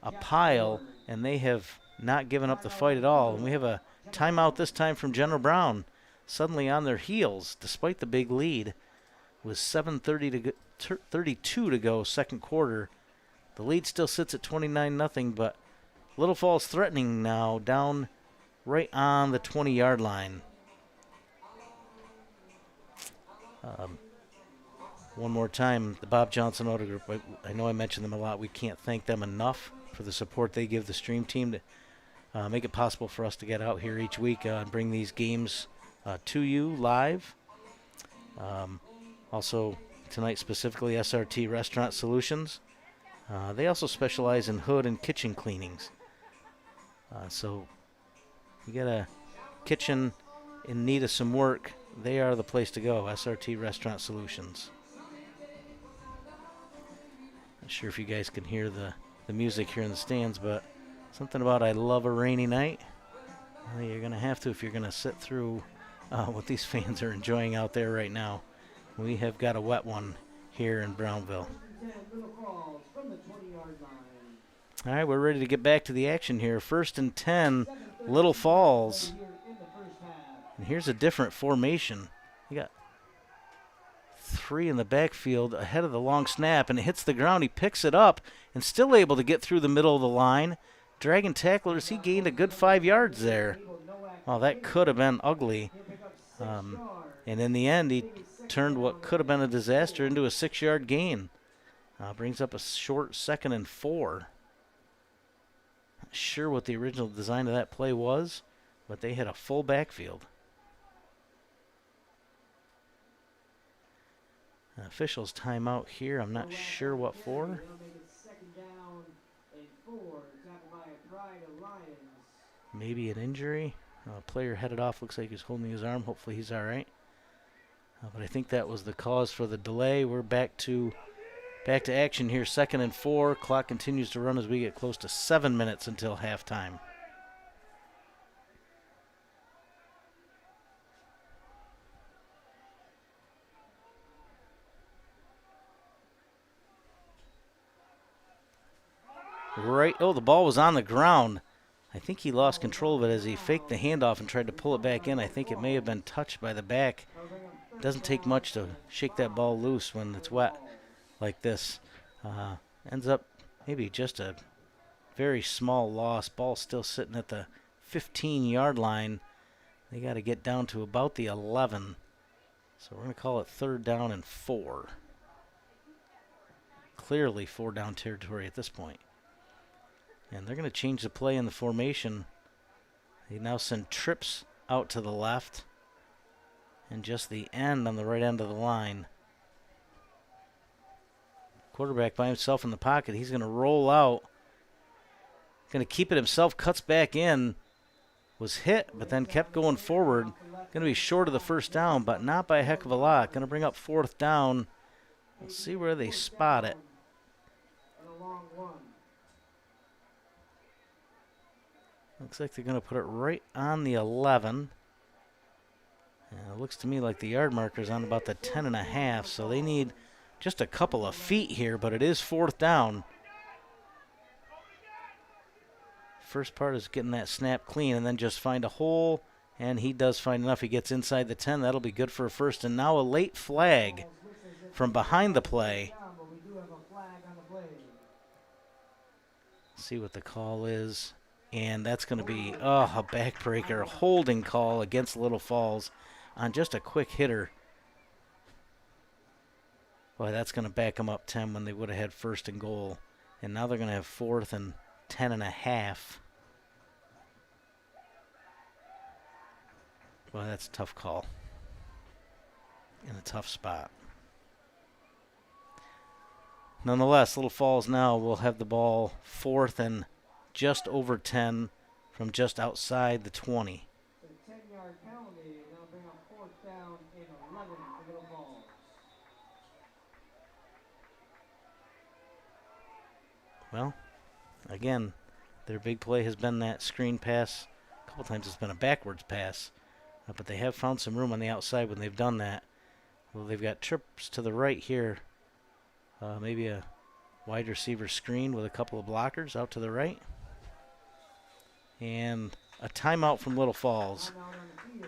a pile, and they have not given up the fight at all. And we have a timeout this time from General Brown. Suddenly on their heels, despite the big lead, with 7:32 to go, second quarter. The lead still sits at 29-0, but Little Falls threatening now, down right on the 20-yard line. One more time, the Bob Johnson Auto Group. I know I mentioned them a lot. We can't thank them enough for the support they give the stream team to make it possible for us to get out here each week and bring these games to you live. Also, tonight specifically, SRT Restaurant Solutions. They also specialize in hood and kitchen cleanings. So you got a kitchen in need of some work, they are the place to go, SRT Restaurant Solutions. Not sure if you guys can hear the music here in the stands, but something about I love a rainy night. Well, you're going to have to if you're going to sit through what these fans are enjoying out there right now. We have got a wet one here in Brownville. All right, we're ready to get back to the action here. 1st and 10, Little Falls. And here's a different formation. You got 3 in the backfield ahead of the long snap, and it hits the ground. He picks it up and still able to get through the middle of the line. Dragging tacklers, he gained a good 5 yards there. Well, that could have been ugly. And in the end, he turned what could have been a disaster into a 6-yard gain. Brings up a short 2nd and 4. Not sure what the original design of that play was, but they had a full backfield. Officials timeout here. I'm not sure what for. Maybe an injury. Player headed off. Looks like he's holding his arm. Hopefully he's all right. But I think that was the cause for the delay. We're back to action here. 2nd and 4. Clock continues to run as we get close to 7 minutes until halftime. Right. Oh, the ball was on the ground. I think he lost control of it as he faked the handoff and tried to pull it back in. I think it may have been touched by the back. It doesn't take much to shake that ball loose when it's wet like this. Ends up maybe just a very small loss. Ball still sitting at the 15-yard line. They got to get down to about the 11. So we're going to call it 3rd down and 4. Clearly 4-down territory at this point. And they're going to change the play in the formation. They now send trips out to the left and just the end on the right end of the line. Quarterback by himself in the pocket. He's going to roll out. Going to keep it himself. Cuts back in was hit, but then kept going forward. Going to be short of the first down, but not by a heck of a lot. Going to bring up 4th down. We'll see where they spot it. Looks like they're going to put it right on the 11. And it looks to me like the yard marker's on about the 10.5, so they need just a couple of feet here, but it is 4th down. First part is getting that snap clean and then just find a hole, and he does find enough. He gets inside the 10. That'll be good for a first, and now a late flag from behind the play. See what the call is, and that's going to be a backbreaker, holding call against Little Falls on just a quick hitter. Boy, that's going to back them up 10 when they would have had 1st and goal, and now they're going to have 4th and 10.5. Well, that's a tough call in a tough spot. Nonetheless, Little Falls now will have the ball 4th and just over 10 from just outside the 20. The 10-yard penalty, they'll bring up 4th down and 11 for Little Falls. Well, again, their big play has been that screen pass. A couple times it's been a backwards pass. But they have found some room on the outside when they've done that. Well, they've got trips to the right here. Maybe a wide receiver screen with a couple of blockers out to the right. And a timeout from Little Falls.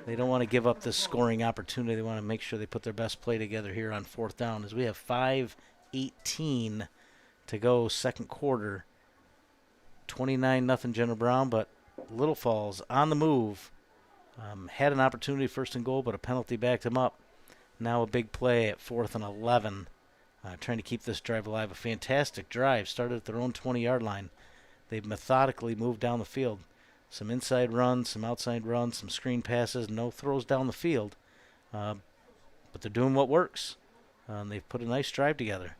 They don't want to give up this scoring opportunity. They want to make sure they put their best play together here on 4th down, as we have 5:18 to go, second quarter. 29-0 Jenner Brown, but Little Falls on the move. Had an opportunity 1st and goal, but a penalty backed him up. Now a big play at 4th and 11. Trying to keep this drive alive. A fantastic drive. Started at their own 20-yard line. They've methodically moved down the field. Some inside runs, some outside runs, some screen passes, no throws down the field. But they're doing what works. They've put a nice drive together.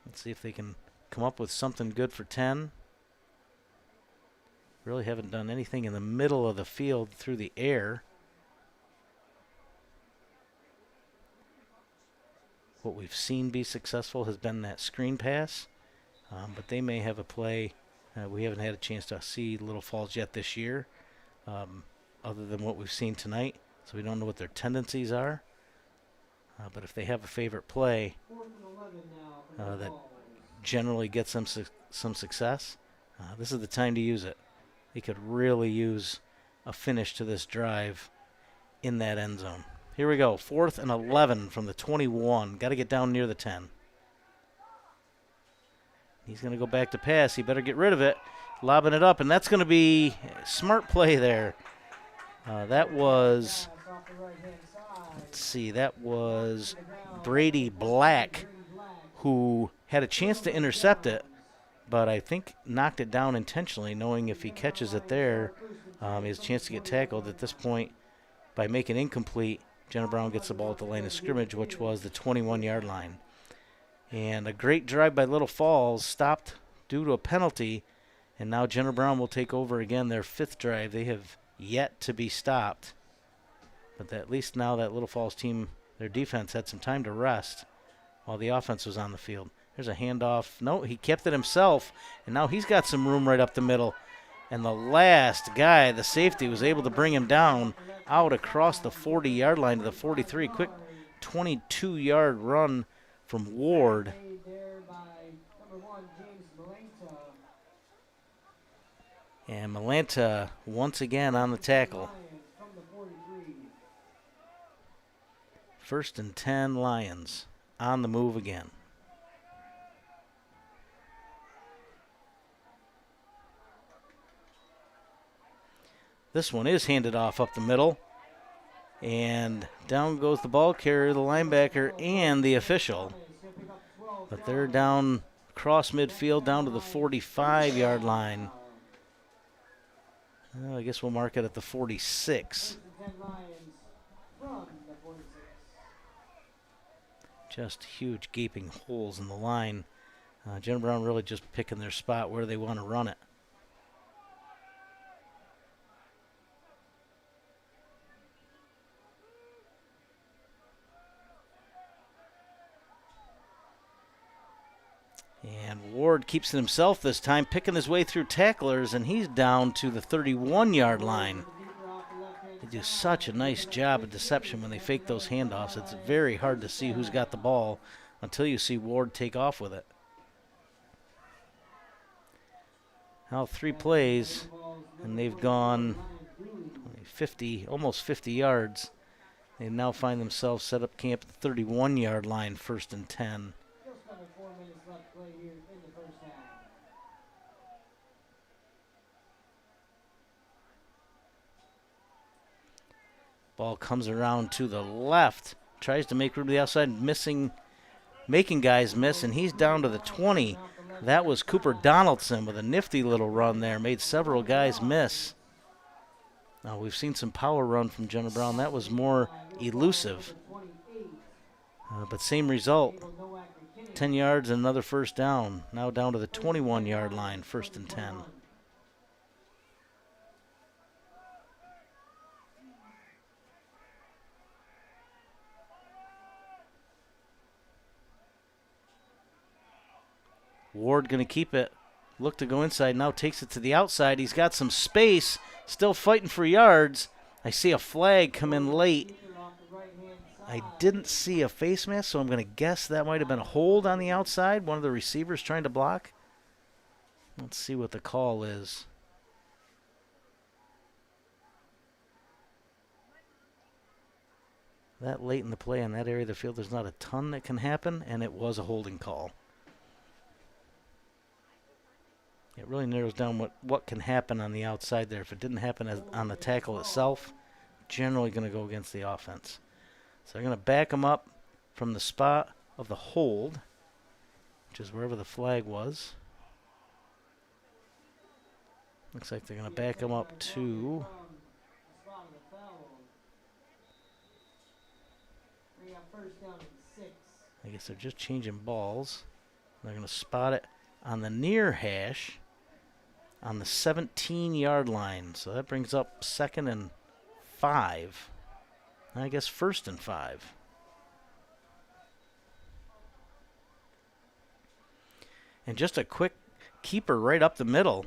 Let's see if they can come up with something good for 10. Really haven't done anything in the middle of the field through the air. What we've seen be successful has been that screen pass, but they may have a play. We haven't had a chance to see Little Falls yet this year, other than what we've seen tonight, so we don't know what their tendencies are. But if they have a favorite play that generally gets them some success, this is the time to use it. They could really use a finish to this drive in that end zone. Here we go, 4th and 11 from the 21. Got to get down near the 10. He's going to go back to pass. He better get rid of it. Lobbing it up, and that's going to be a smart play there. That was, let's see, that was Brady Black, who had a chance to intercept it, but I think knocked it down intentionally, knowing if he catches it there, he has a chance to get tackled. At this point, by making incomplete, Jenner Brown gets the ball at the line of scrimmage, which was the 21-yard line. And a great drive by Little Falls, stopped due to a penalty, and now Jenner Brown will take over again their 5th drive. They have yet to be stopped. But at least now that Little Falls team, their defense, had some time to rest while the offense was on the field. There's a handoff. No, he kept it himself, and now he's got some room right up the middle. And the last guy, the safety, was able to bring him down out across the 40-yard line to the 43. Quick 22-yard run from Ward. And Malanta once again on the tackle. 1st and 10 Lions on the move again. This one is handed off up the middle. And down goes the ball carrier, the linebacker, and the official. But they're down across midfield down to the 45-yard line. Well, I guess we'll mark it at the 46. Just huge gaping holes in the line. Jenner Brown really just picking their spot where they want to run it. Ward keeps it himself this time, picking his way through tacklers, and he's down to the 31-yard line. They do such a nice job of deception when they fake those handoffs. It's very hard to see who's got the ball until you see Ward take off with it. Now 3 plays, and they've gone 50, almost 50 yards. They now find themselves set up camp at the 31-yard line, 1st and 10. Ball comes around to the left, tries to make room to the outside, making guys miss, and he's down to the 20. That was Cooper Donaldson with a nifty little run there, made several guys miss. Now we've seen some power run from Jenna Brown. That was more elusive, but same result. 10 yards and another first down. Now down to the 21-yard line, 1st and 10. Ward going to keep it. Look to go inside. Now takes it to the outside. He's got some space. Still fighting for yards. I see a flag come in late. I didn't see a face mask, so I'm going to guess that might have been a hold on the outside. One of the receivers trying to block. Let's see what the call is. That late in the play in that area of the field, there's not a ton that can happen, and it was a holding call. It really narrows down what can happen on the outside there. If it didn't happen on the tackle itself, generally going to go against the offense. So they're going to back them up from the spot of the hold, which is wherever the flag was. Looks like they're going to back them up to... I guess they're just changing balls. They're going to spot it on the near hash on the 17-yard line. So that brings up 2nd and 5. I guess 1st and 5. And just a quick keeper right up the middle.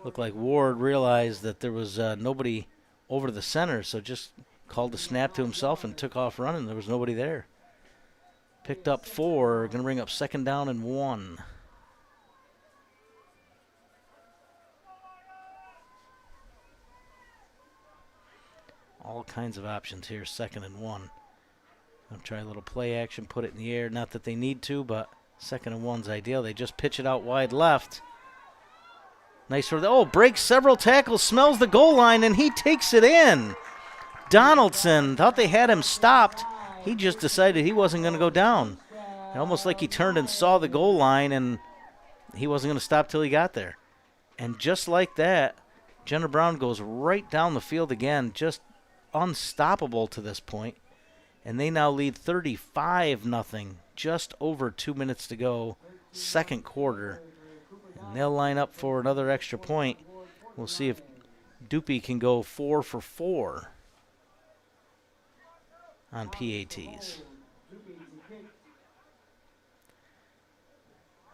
Looked like Ward realized that there was nobody over the center, so just called the snap to himself and took off running. There was nobody there. Picked up 4, going to bring up 2nd down and 1. All kinds of options here, 2nd and 1. I'll try a little play action, put it in the air. Not that they need to, but 2nd and 1's ideal. They just pitch it out wide left. Nice for the, breaks several tackles, smells the goal line, and he takes it in. Donaldson thought they had him stopped. He just decided he wasn't going to go down. Almost like he turned and saw the goal line, and he wasn't going to stop till he got there. And just like that, Jenna Brown goes right down the field again, just unstoppable to this point. And they now lead 35-0, just over 2 minutes to go, 2nd quarter. And they'll line up for another extra point. We'll see if Doopy can go 4 for 4 on PATs.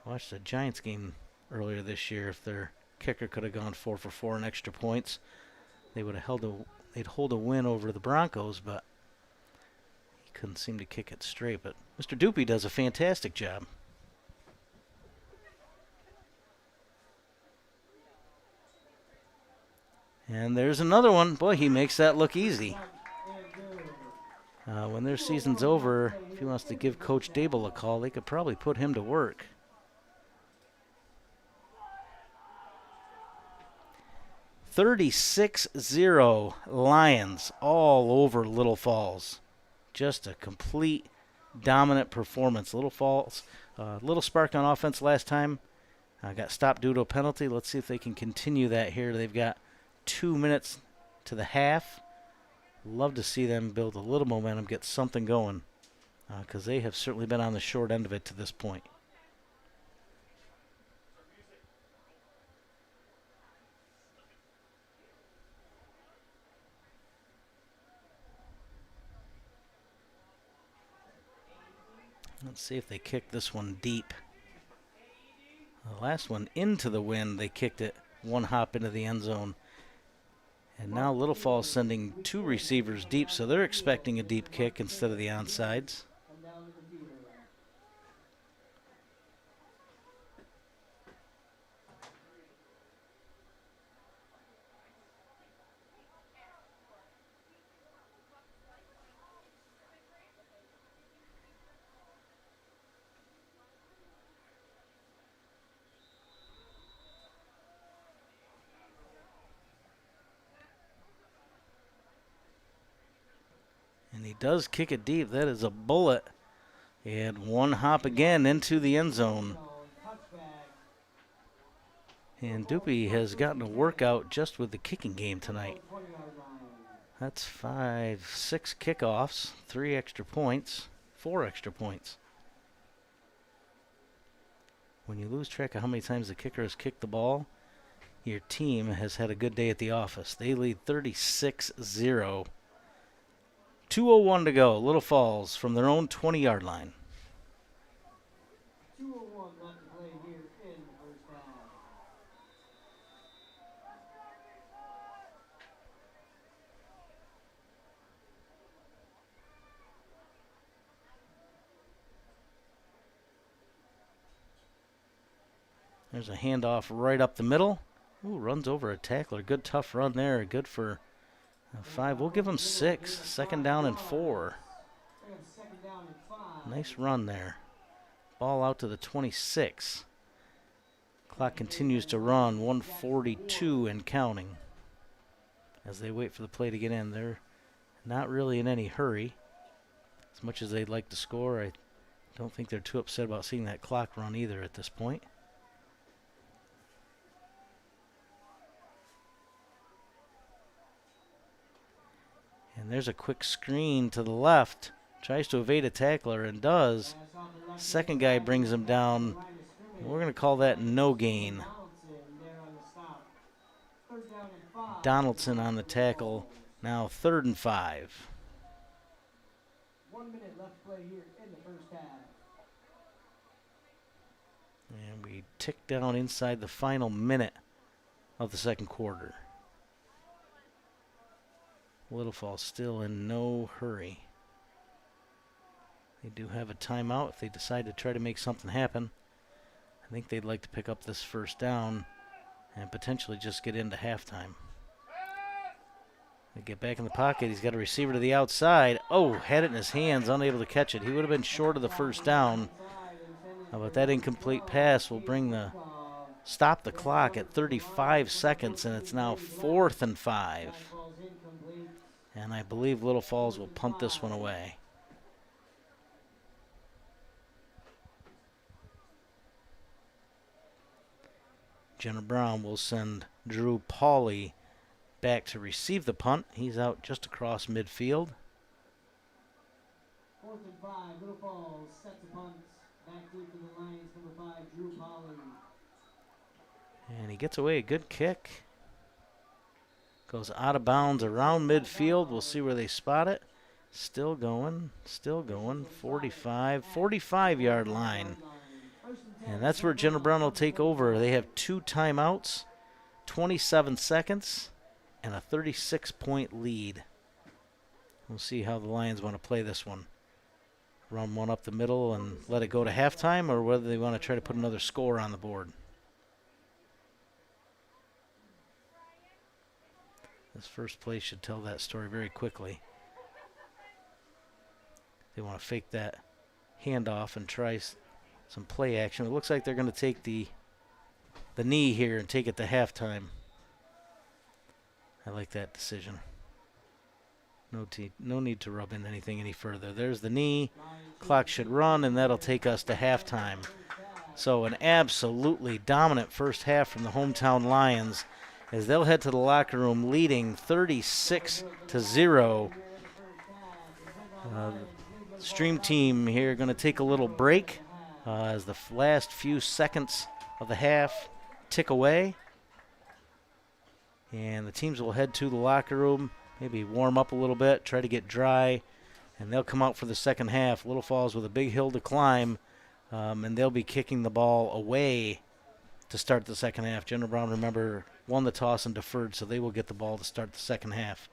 I watched the Giants game earlier this year. If their kicker could have gone 4 for 4 in extra points, they would have they'd hold a win over the Broncos, but he couldn't seem to kick it straight. But Mr. Doopy does a fantastic job. And there's another one. Boy, he makes that look easy. When their season's over, if he wants to give Coach Dable a call, they could probably put him to work. 36-0 Lions all over Little Falls. Just a complete dominant performance. Little Falls, little spark on offense last time. Got stopped due to a penalty. Let's see if they can continue that here. They've got 2 minutes to the half. Love to see them build a little momentum, get something going, because they have certainly been on the short end of it to this point. Let's see if they kick this one deep. The last one into the wind, they kicked it one hop into the end zone. And now Little Falls sending 2 receivers deep, so they're expecting a deep kick instead of the onsides. And he does kick it deep. That is a bullet. And one hop again into the end zone. And Doopy has gotten a workout just with the kicking game tonight. That's 5, 6 kickoffs, 3 extra points, 4 extra points. When you lose track of how many times the kicker has kicked the ball, your team has had a good day at the office. They lead 36-0. 2:01 to go. Little Falls from their own 20-yard line. 2:01 left to play here in the first half. There's a handoff right up the middle. Ooh, runs over a tackler. Good tough run there. Good for 5. We'll give them 6. 2nd down and 4. Nice run there. Ball out to the 26. Clock continues to run. 1:42 and counting. As they wait for the play to get in, they're not really in any hurry. As much as they'd like to score, I don't think they're too upset about seeing that clock run either at this point. And there's a quick screen to the left. Tries to evade a tackler and does. Second guy brings him down. We're going to call that no gain. Donaldson on the tackle. Now 3rd and 5. 1 minute left to play here in the first half. And we tick down inside the final minute of the second quarter. Little Falls still in no hurry. They do have a timeout if they decide to try to make something happen. I think they'd like to pick up this 1st down and potentially just get into halftime. They get back in the pocket. He's got a receiver to the outside. Oh, had it in his hands, unable to catch it. He would have been short of the 1st down. But that incomplete pass will stop the clock at 35 seconds, and it's now 4th and 5. And I believe Little Falls will punt this one away. Jenna Brown will send Drew Pauly back to receive the punt. He's out just across midfield. 4th and 5, Little Falls sets a punt. Back deep to the Lions, number 5, Drew Pauly. And he gets away a good kick. Goes out of bounds around midfield. We'll see where they spot it. Still going, still going. 45-yard line. And that's where Jenna Brown will take over. They have 2 timeouts, 27 seconds, and a 36-point lead. We'll see how the Lions want to play this one. Run one up the middle and let it go to halftime, or whether they want to try to put another score on the board. This first play should tell that story very quickly. They want to fake that handoff and try some play action. It looks like they're going to take the knee here and take it to halftime. I like that decision. No need to rub in anything any further. There's the knee. Clock should run, and that'll take us to halftime. So an absolutely dominant first half from the hometown Lions, as they'll head to the locker room leading 36-0. Stream team here going to take a little break as the last few seconds of the half tick away. And the teams will head to the locker room, maybe warm up a little bit, try to get dry, and they'll come out for the second half. Little Falls with a big hill to climb, and they'll be kicking the ball away to start the second half. General Brown, remember, won the toss and deferred, so they will get the ball to start the second half.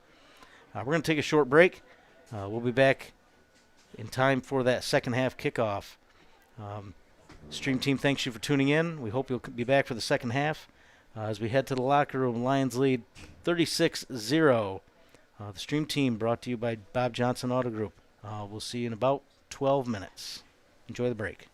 We're going to take a short break. We'll be back in time for that second half kickoff. Stream team, thanks you for tuning in. We hope you'll be back for the second half. As we head to the locker room, Lions lead 36-0. The Stream team brought to you by Bob Johnson Auto Group. We'll see you in about 12 minutes. Enjoy the break.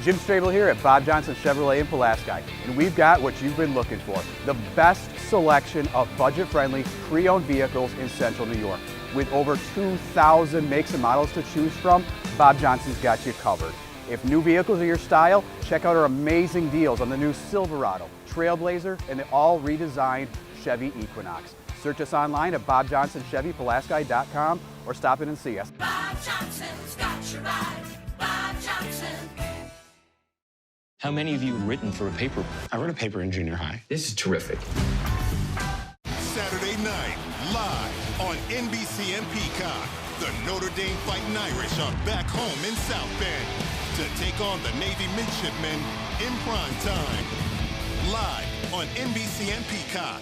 Jim Strabel here at Bob Johnson Chevrolet in Pulaski, and we've got what you've been looking for, the best selection of budget-friendly pre-owned vehicles in Central New York. With over 2,000 makes and models to choose from, Bob Johnson's got you covered. If new vehicles are your style, check out our amazing deals on the new Silverado, Trailblazer, and the all-redesigned Chevy Equinox. Search us online at BobJohnsonChevyPulaski.com or stop in and see us. Bob Johnson's got your ride. Bob Johnson. How many of you have written for a paper? I wrote a paper in junior high. This is terrific. Saturday night, live on NBC and Peacock. The Notre Dame Fighting Irish are back home in South Bend to take on the Navy midshipmen in prime time. Live on NBC and Peacock.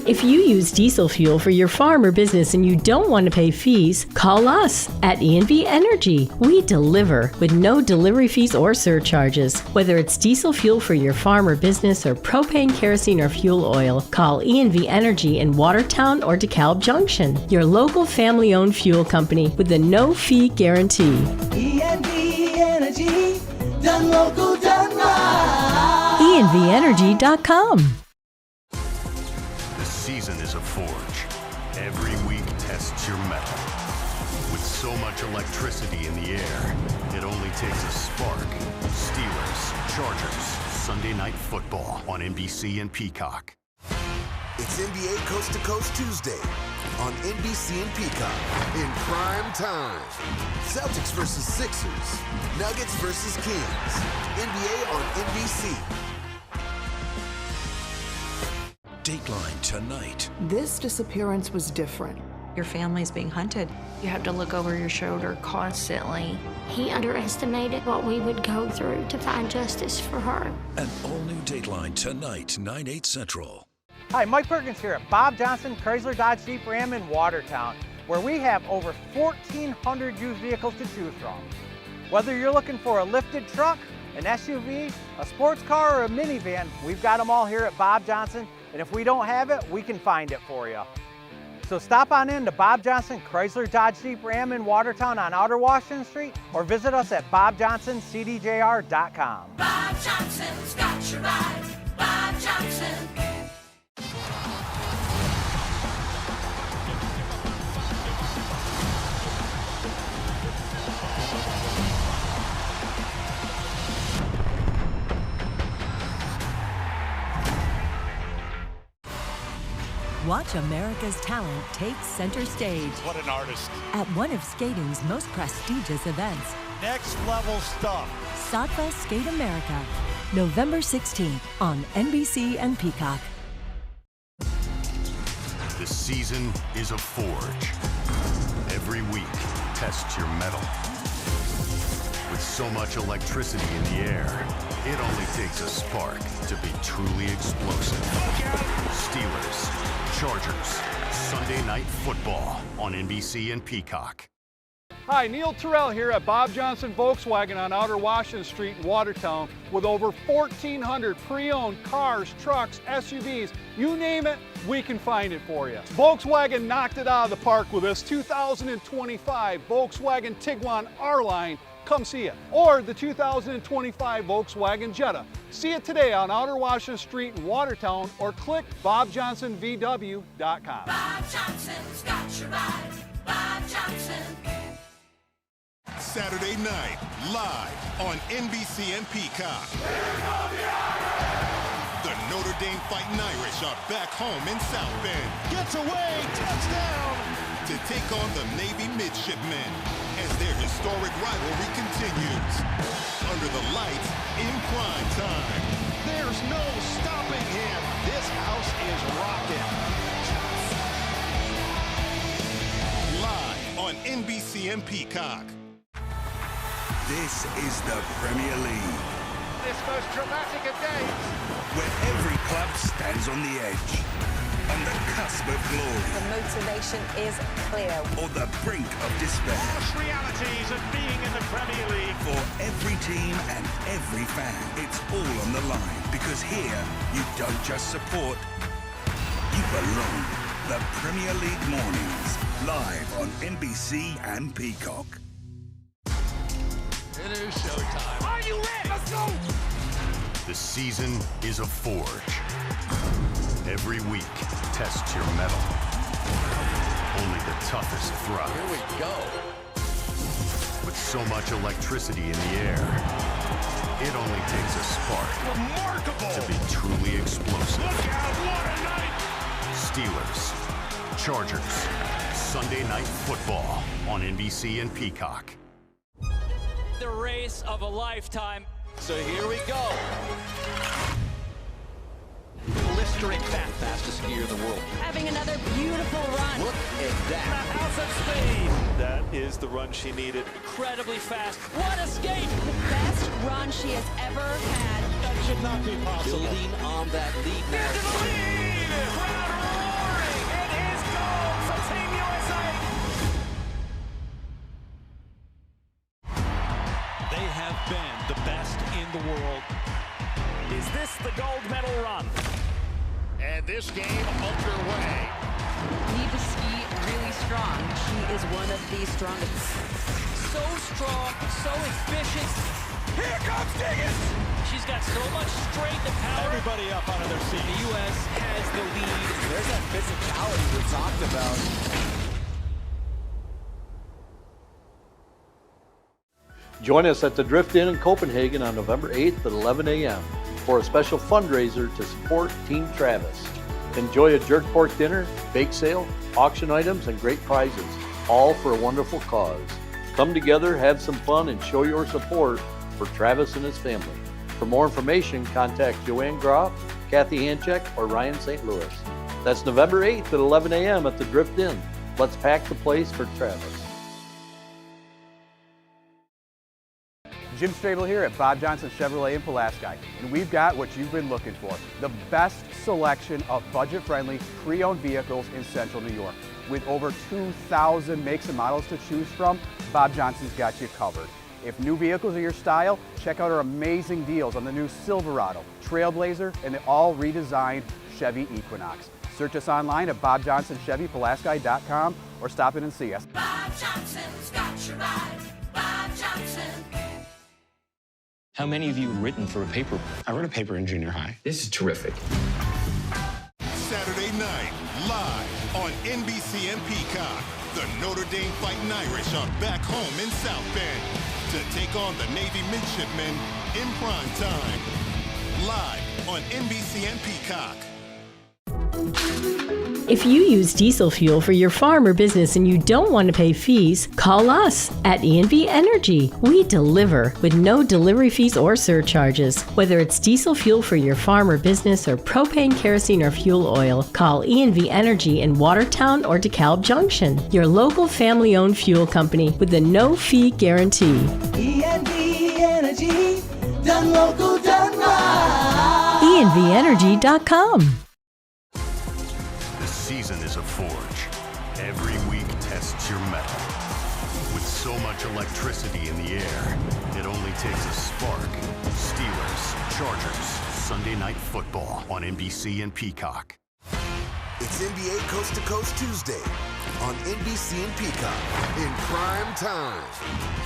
If you use diesel fuel for your farm or business and you don't want to pay fees, call us at ENV Energy. We deliver with no delivery fees or surcharges. Whether it's diesel fuel for your farm or business or propane, kerosene, or fuel oil, call ENV Energy in Watertown or DeKalb Junction. Your local family-owned fuel company with a no-fee guarantee. ENV Energy, done local, done right. ENVEnergy.com. Season is a forge. Every week tests your metal. With so much electricity in the air, it only takes a spark. Steelers, Chargers, Sunday Night Football on NBC and Peacock. It's NBA Coast to Coast Tuesday on NBC and Peacock in prime time. Celtics versus Sixers, Nuggets versus Kings. NBA on NBC. Dateline tonight. This disappearance was different. Your family's being hunted. You have to look over your shoulder constantly. He underestimated what we would go through to find justice for her. An all-new Dateline tonight, 9/8 Central. Hi, Mike Perkins here at Bob Johnson Chrysler Dodge Jeep Ram in Watertown, where we have over 1,400 used vehicles to choose from. Whether you're looking for a lifted truck, an SUV, a sports car, or a minivan, we've got them all here at Bob Johnson. And if we don't have it, we can find it for you. So stop on in to Bob Johnson Chrysler Dodge Jeep Ram in Watertown on Outer Washington Street or visit us at BobJohnsonCDJR.com. Bob Johnson's got your ride. Bob Johnson. Watch America's talent take center stage. What an artist. At one of skating's most prestigious events. Next level stuff. Sotva Skate America, November 16th on NBC and Peacock. The season is a forge. Every week, test your metal. With so much electricity in the air, it only takes a spark to be truly explosive. Steelers, Chargers, Sunday Night Football on NBC and Peacock. Hi, Neil Terrell here at Bob Johnson Volkswagen on Outer Washington Street in Watertown with over 1,400 pre-owned cars, trucks, SUVs, you name it, we can find it for you. Volkswagen knocked it out of the park with this 2025 Volkswagen Tiguan R-Line. Come see it. Or the 2025 Volkswagen Jetta. See it today on Outer Washington Street in Watertown or click BobJohnsonVW.com. Bob Johnson's got your ride. Bob Johnson. Saturday night, live on NBC and Peacock. The Notre Dame Fighting Irish are back home in South Bend. Gets away, touchdown! to take on the Navy midshipmen as their historic rivalry continues. Under the lights in prime time. There's no stopping him. This house is rocking. Live on NBC and Peacock. This is the Premier League, This most dramatic of days. where every club stands on the edge, on the cusp of glory, The motivation is clear. or the brink of despair. Harsh realities of being in the Premier League. For every team and every fan, it's all on the line. Because here, you don't just support, you belong. The Premier League Mornings, live on NBC and Peacock. It is showtime. Are you ready? Let's go! The season is a forge. Every week, test your mettle. Only the toughest thrive. Here we go. With so much electricity in the air, it only takes a spark Remarkable. to be truly explosive. Look out, what a night. Steelers, Chargers, Sunday Night Football on NBC and Peacock. The race of a lifetime. So here we go. Blistering fastest skier in the world. Having another beautiful run. Look at The that. house of speed. That is the run she needed. Incredibly fast. What escape! The best run she has ever had. That should not be possible. Building on that lead now. Into the lead! Crowd roaring! It is goal for Team USA! They have been the best in the world. Is this the gold medal run? And this game underway. Need to ski really strong. She is one of the strongest. So strong, so efficient. Here comes Diggins. She's got so much strength and power. Everybody up out of their seat. The U.S. has the lead. There's that physicality we talked about. Join us at the Drift Inn in Copenhagen on November 8th at 11 a.m. for a special fundraiser to support Team Travis. Enjoy a jerk pork dinner, bake sale, auction items, and great prizes, all for a wonderful cause. Come together, have some fun, and show your support for Travis and his family. For more information, contact Joanne Groff, Kathy Hanchek, or Ryan St. Louis. That's November 8th at 11 a.m. at the Drift Inn. Let's pack the place for Travis. Jim Strabel here at Bob Johnson Chevrolet in Pulaski, and we've got what you've been looking for, the best selection of budget-friendly pre-owned vehicles in Central New York. With over 2,000 makes and models to choose from, Bob Johnson's got you covered. If new vehicles are your style, check out our amazing deals on the new Silverado, Trailblazer, and the all-redesigned Chevy Equinox. Search us online at BobJohnsonChevyPulaski.com or stop in and see us. Bob Johnson's got your ride. Bob Johnson. How many of you written for a paper? I wrote a paper in junior high. This is terrific. Saturday night, live on NBC and Peacock. The Notre Dame Fighting Irish are back home in South Bend to take on the Navy midshipmen in prime time. Live on NBC and Peacock. If you use diesel fuel for your farm or business and you don't want to pay fees, call us at ENV Energy. We deliver with no delivery fees or surcharges. Whether it's diesel fuel for your farm or business or propane, kerosene, or fuel oil, call ENV Energy in Watertown or DeKalb Junction. Your local family-owned fuel company with a no-fee guarantee. ENV Energy, done local, done right. ENVEnergy.com. The season is a forge. Every week tests your mettle. With so much electricity in the air, it only takes a spark. Steelers, Chargers, Sunday Night Football on NBC and Peacock. It's NBA Coast to Coast Tuesday on NBC and Peacock in prime time.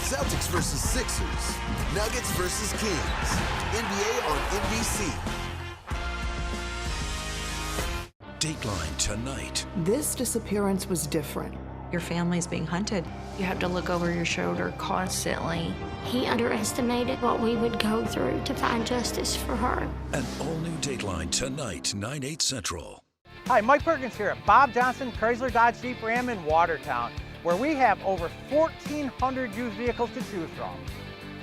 Celtics versus Sixers, Nuggets versus Kings. NBA on NBC. Dateline tonight. This disappearance was different. Your family's being hunted. You have to look over your shoulder constantly. He underestimated what we would go through to find justice for her. An all-new Dateline tonight, 9/8 Central. Hi, Mike Perkins here at Bob Johnson Chrysler Dodge Jeep Ram in Watertown, where we have over 1,400 used vehicles to choose from.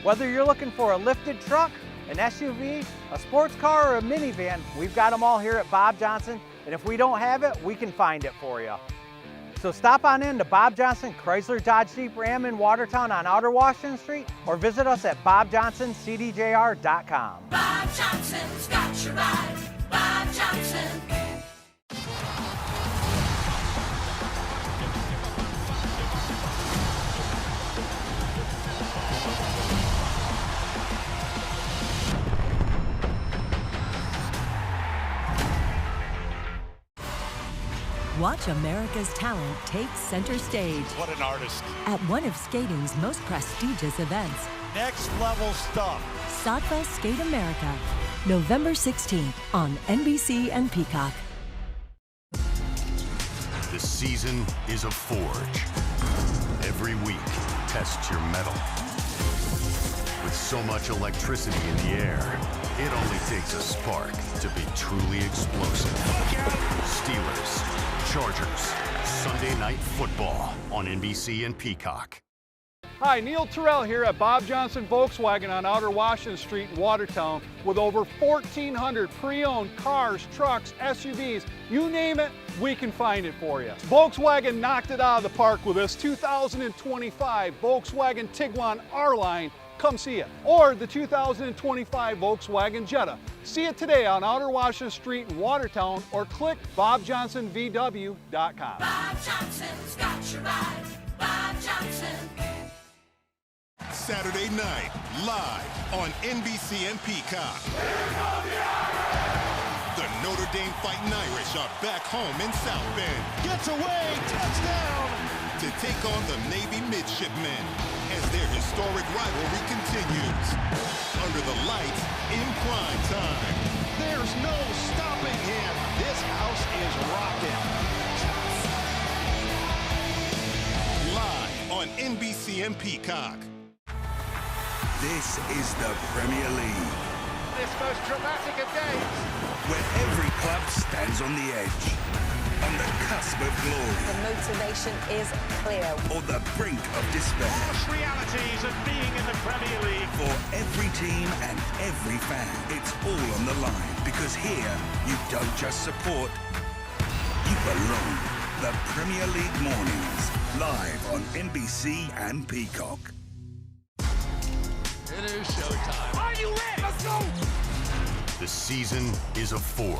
Whether you're looking for a lifted truck, an SUV, a sports car, or a minivan, we've got them all here at Bob Johnson, and if we don't have it, we can find it for you. So stop on in to Bob Johnson Chrysler Dodge Jeep Ram in Watertown on Outer Washington Street, or visit us at bobjohnsоncdjr.com. Bob Johnson's got your ride. Bob Johnson. Watch America's talent take center stage What an artist. at one of skating's most prestigious events. Next level stuff. Sotva Skate America, November 16th on NBC and Peacock. The season is a forge. Every week, test your metal. With so much electricity in the air, it only takes a spark to be truly explosive. Steelers, Chargers, Sunday Night Football on NBC and Peacock. Hi, Neil Terrell here at Bob Johnson Volkswagen on Outer Washington Street in Watertown with over 1,400 pre-owned cars, trucks, SUVs, you name it, we can find it for you. Volkswagen knocked it out of the park with this 2025 Volkswagen Tiguan R-Line. Come see it. Or the 2025 Volkswagen Jetta. See it today on Outer Washington Street in Watertown or click bobjohnsonvw.com. Bob Johnson's got your ride. Bob Johnson. Saturday night, live on NBC and Peacock. The Notre Dame Fighting Irish are back home in South Bend. Gets away, touchdown! To take on the Navy Midshipmen as their historic rivalry continues. Under the lights in prime time. There's no stopping him. This house is rocking. Live on NBC and Peacock. This is the Premier League, This most dramatic of days. where every club stands on the edge, on the cusp of glory, The motivation is clear. or the brink of despair. Harsh realities of being in the Premier League. For every team and every fan, it's all on the line, because here you don't just support, you belong. The Premier League mornings, live on NBC and Peacock. It is showtime. Are you ready? Let's go! The season is a forge.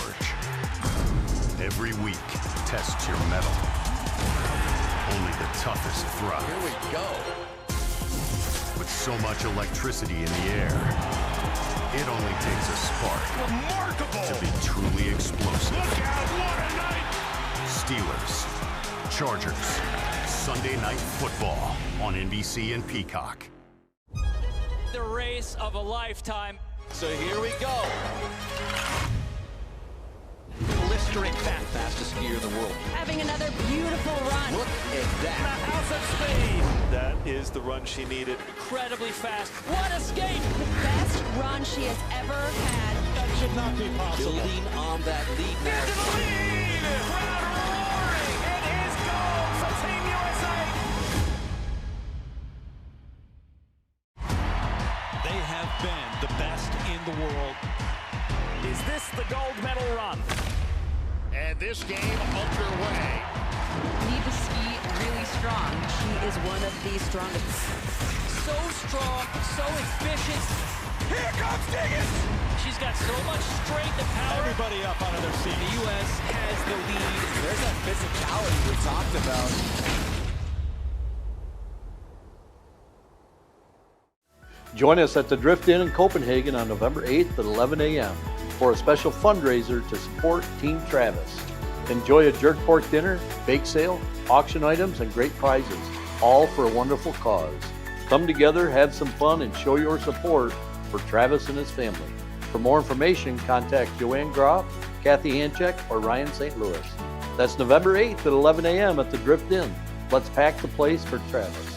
Every week, test your metal. Only the toughest thrive. Here we go. With so much electricity in the air, it only takes a spark Remarkable. to be truly explosive. Look out, what a night. Steelers, Chargers, Sunday Night Football on NBC and Peacock. The race of a lifetime. So here we go. Blistering fastest skier in the world. Having another beautiful run. Look at The that. house of speed. That is the run she needed. Incredibly fast. What a skate! The best run she has ever had. That should not be possible. Building on that lead now. Into the lead! Crowd roaring! It is gold for Team USA! They have been the best in the world. Is this the gold medal run? And this game underway. Need to ski really strong. She is one of the strongest. So strong, so efficient. Here comes Diggins! She's got so much strength and power. Everybody up out of their seat. The U.S. has the lead. There's that physicality we talked about. Join us at the Drift Inn in Copenhagen on November 8th at 11 a.m. for a special fundraiser to support Team Travis. Enjoy a jerk pork dinner, bake sale, auction items, and great prizes, all for a wonderful cause. Come together, have some fun, and show your support for Travis and his family. For more information, contact Joanne Groff, Kathy Hanchek, or Ryan St. Louis. That's November 8th at 11 a.m. at the Drift Inn. Let's pack the place for Travis.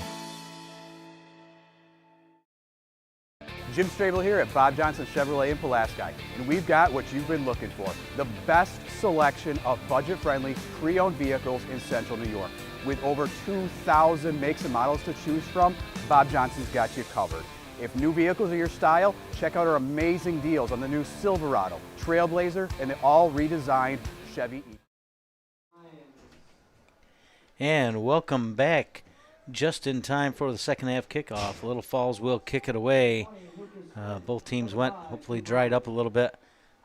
Jim Strabel here at Bob Johnson Chevrolet in Pulaski, and we've got what you've been looking for, the best selection of budget-friendly, pre-owned vehicles in Central New York. With over 2,000 makes and models to choose from, Bob Johnson's got you covered. If new vehicles are your style, check out our amazing deals on the new Silverado, Trailblazer, and the all redesigned Chevy E. And welcome back. Just in time for the second half kickoff. Little Falls will kick it away. Both teams went, hopefully dried up a little bit,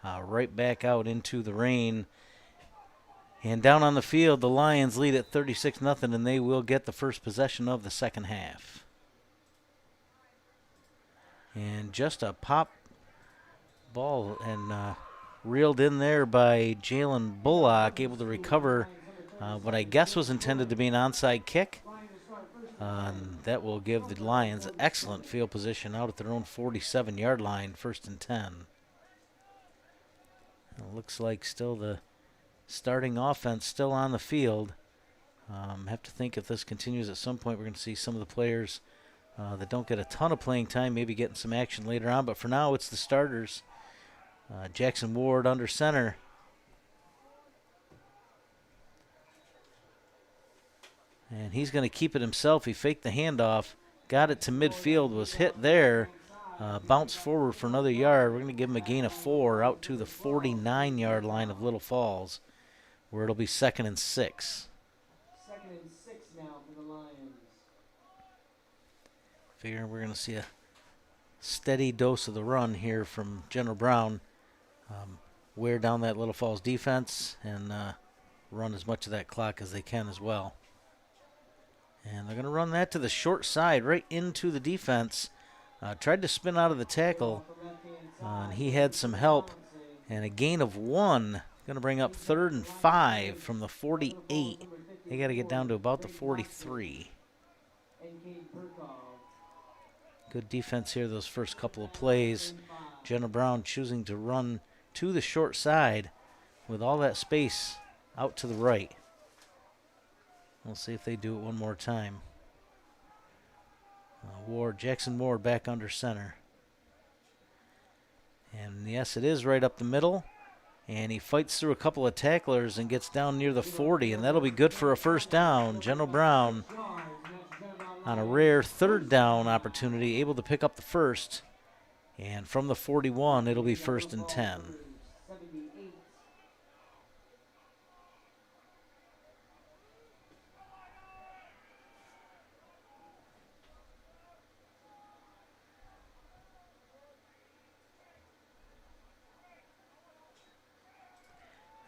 right back out into the rain. And down on the field, the Lions lead at 36-0, and they will get the first possession of the second half. And just a pop ball and reeled in there by Jalen Bullock, able to recover what I guess was intended to be an onside kick. That will give the Lions excellent field position out at their own 47-yard line, 1st and 10. It looks like still the starting offense still on the field. Have to think if this continues at some point, we're going to see some of the players that don't get a ton of playing time, maybe getting some action later on. But for now, it's the starters. Jackson Ward under center. And he's going to keep it himself. He faked the handoff, got it to midfield, was hit there, bounced forward for another yard. We're going to give him a gain of 4 out to the 49-yard line of Little Falls, where it'll be 2nd and 6. 2nd and 6 now for the Lions. Figuring we're going to see a steady dose of the run here from General Brown. Wear down that Little Falls defense and run as much of that clock as they can as well. And they're going to run that to the short side, right into the defense. Tried to spin out of the tackle, and he had some help. And a gain of 1. Going to bring up 3rd and 5 from the 48. They got to get down to about the 43. Good defense here those first couple of plays. Jenna Brown choosing to run to the short side with all that space out to the right. We'll see if they do it one more time. Jackson Ward back under center. And yes, it is right up the middle. And he fights through a couple of tacklers and gets down near the 40, and that'll be good for a first down. General Brown on a rare 3rd down opportunity, able to pick up the first. And from the 41, it'll be 1st and 10.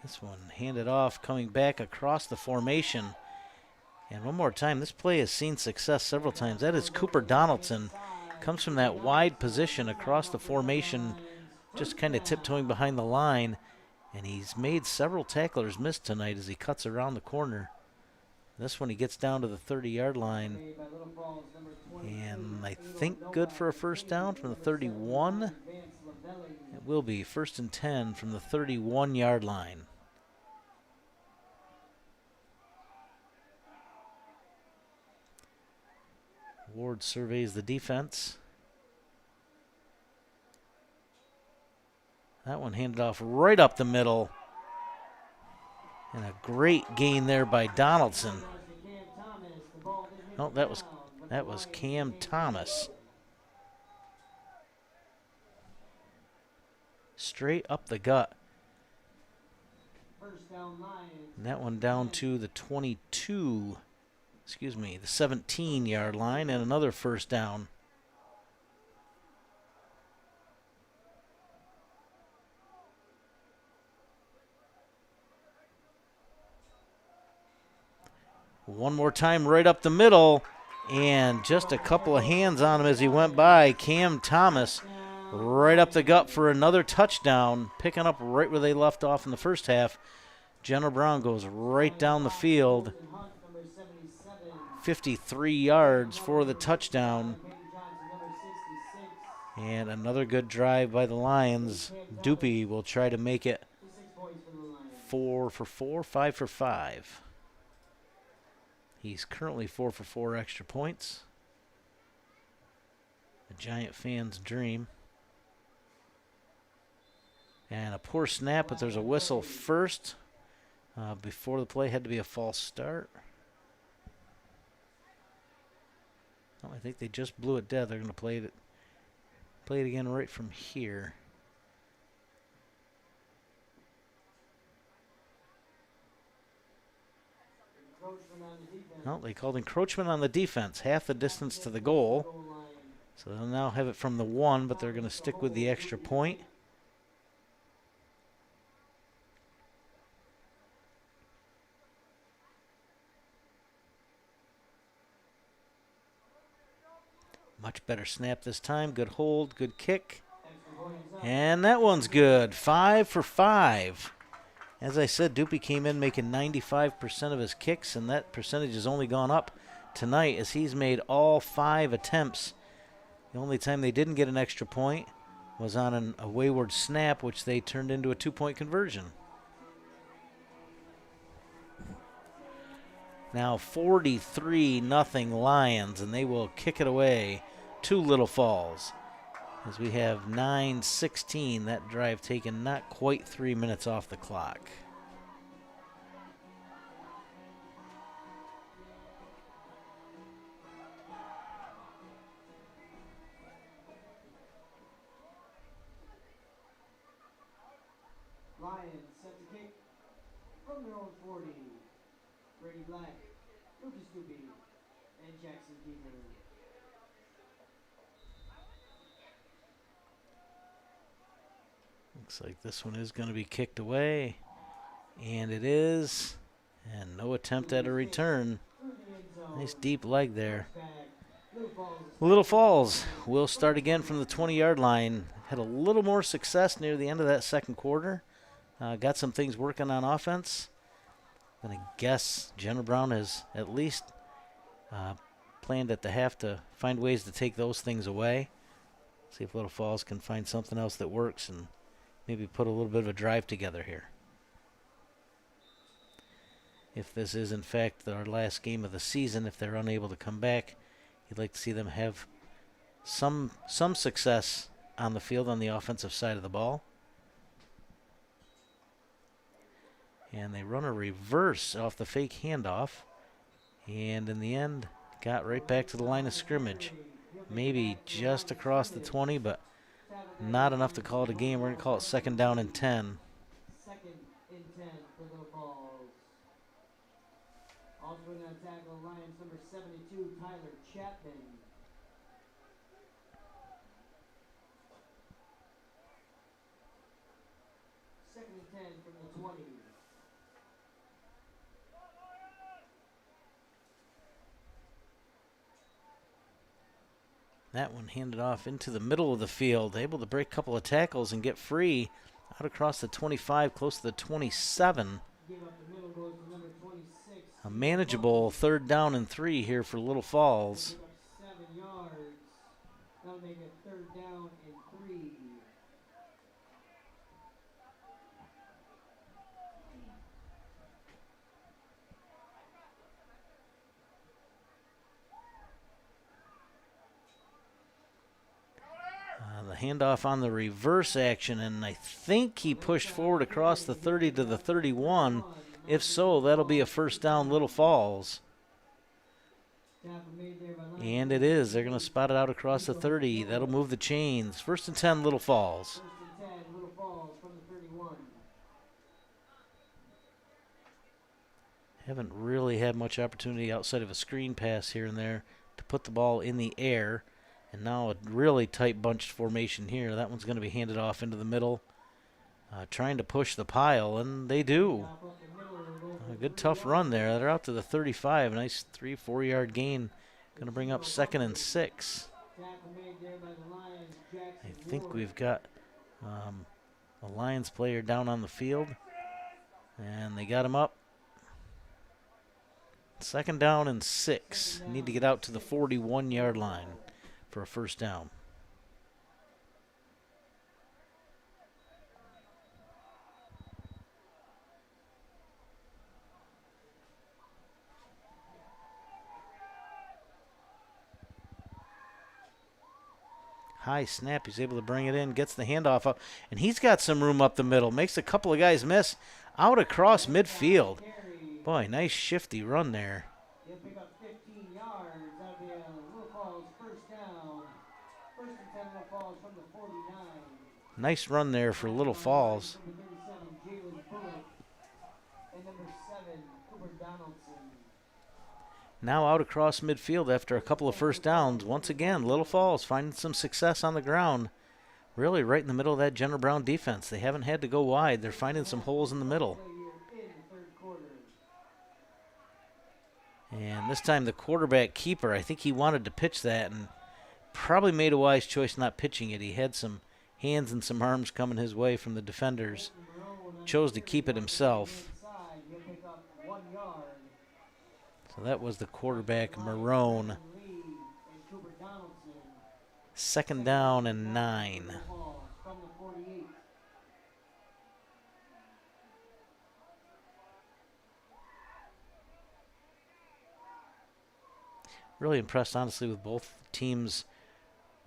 This one handed off, coming back across the formation. And one more time, this play has seen success several times. That is Cooper Donaldson. Comes from that wide position across the formation, just kind of tiptoeing behind the line. And he's made several tacklers miss tonight as he cuts around the corner. This one he gets down to the 30-yard line. And I think good for a first down from the 31. It will be 1st and 10 from the 31-yard line. Ward surveys the defense. That one handed off right up the middle. And a great gain there by Donaldson. Oh, that was Cam Thomas. Straight up the gut. And that one down to the 22. Excuse me, the 17-yard line, and another first down. One more time right up the middle, and just a couple of hands on him as he went by. Cam Thomas right up the gut for another touchdown, picking up right where they left off in the first half. General Brown goes right down the field. 53 yards for the touchdown. And another good drive by the Lions. Doopy will try to make it 4 for 4, 5 for 5. He's currently 4 for 4 extra points. a Giant fan's dream. And a poor snap, but there's a whistle first. Before the play had to be a false start. Oh, I think they just blew it dead. They're going to play it again right from here. No, they called encroachment on the defense, half the distance to the goal. So they'll now have it from the 1, but they're going to stick with the extra point. Much better snap this time. Good hold, good kick. And that one's good. 5 for 5. As I said, Doopy came in making 95% of his kicks, and that percentage has only gone up tonight as he's made all 5 attempts. The only time they didn't get an extra point was on a wayward snap, which they turned into a 2-point conversion. Now 43-0 Lions, and they will kick it away to Little Falls. As we have 9:16, that drive taken not quite 3 minutes off the clock. Lions set to kick from their own 40. Brady Black, Lucas Doopy, and Jackson Keeper. Looks like this one is going to be kicked away. And it is. And no attempt at a return. Nice deep leg there. Little Falls will start again from the 20-yard line. Had a little more success near the end of that second quarter. Got some things working on offense. I'm going to guess Jenna Brown has at least planned at the half to find ways to take those things away. See if Little Falls can find something else that works and maybe put a little bit of a drive together here. If this is, in fact, our last game of the season, if they're unable to come back, you'd like to see them have some success on the field on the offensive side of the ball. And they run a reverse off the fake handoff. And in the end, got right back to the line of scrimmage. Maybe just across the 20, but not enough to call it a game. We're going to call it 2nd down and 10. 2nd and 10 for Little Falls. Also in that tackle, Lions number 72, Tyler Chapman. Second and 10 from the 20. That one handed off into the middle of the field, able to break a couple of tackles and get free out across the 25, close to the 27. A manageable 3rd down and 3 here for Little Falls. 7 yards. That'll make it 3rd down and 3. The handoff on the reverse action, and I think he pushed forward across the 30 to the 31. If so, that'll be a 1st down Little Falls. And it is. They're going to spot it out across the 30. That'll move the chains. 1st and 10 Little Falls. 1st and 10 Little Falls from the 31. Haven't really had much opportunity outside of a screen pass here and there to put the ball in the air. And now a really tight bunched formation here. That one's going to be handed off into the middle. Trying to push the pile, and they do. A good tough run there. They're out to the 35. Nice 3-4 yard gain. Going to bring up 2nd and 6. I think we've got a Lions player down on the field. And they got him up. 2nd down and 6. Need to get out to the 41 yard line for a 1st down. High snap. He's able to bring it in, gets the handoff up, and he's got some room up the middle. Makes a couple of guys miss out across midfield. Boy, nice shifty run there. He'll pick up 15 yards. That'll be a Little Falls first down. First and 10 Little Falls from the 49. Nice run there for Little Falls. Number 37, Jalen Bullock. And number 7, Cooper Donaldson. Now out across midfield after a couple of first downs. Once again, Little Falls finding some success on the ground. Really right in the middle of that Jenner Brown defense. They haven't had to go wide. They're finding some holes in the middle. And this time the quarterback keeper, I think he wanted to pitch that and probably made a wise choice not pitching it. He had some hands and some arms coming his way from the defenders. Chose to keep it himself. So that was the quarterback, Marone. 2nd down and 9. Really impressed, honestly, with both teams.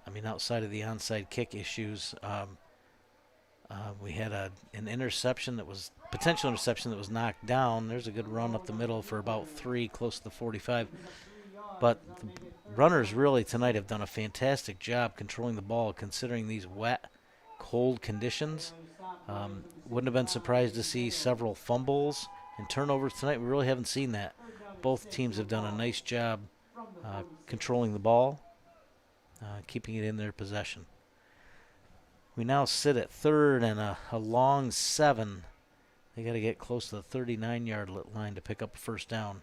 I mean, outside of the onside kick issues, we had an interception that was potential interception that was knocked down. There's a good run up the middle for about 3, close to the 45. But the runners really tonight have done a fantastic job controlling the ball, considering these wet, cold conditions. Wouldn't have been surprised to see several fumbles and turnovers tonight. We really haven't seen that. Both teams have done a nice job controlling the ball, keeping it in their possession. We now sit at 3rd and a long 7. They got to get close to the 39-yard line to pick up a first down.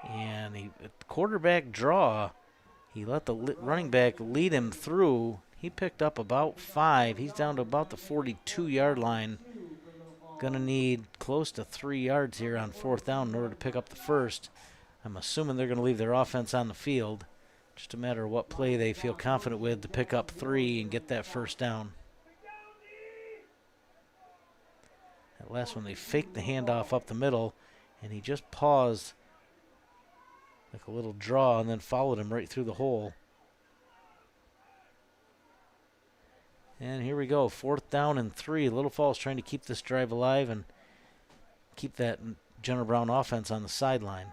And quarterback draw, he let the running back lead him through. He picked up about 5. He's down to about the 42-yard line. Going to need close to 3 yards here on 4th down in order to pick up the first. I'm assuming they're going to leave their offense on the field. Just a matter of what play they feel confident with to pick up 3 and get that first down. That last one, they faked the handoff up the middle, and he just paused like a little draw and then followed him right through the hole. And here we go, 4th down and 3. Little Falls trying to keep this drive alive and keep that Jenner Brown offense on the sideline.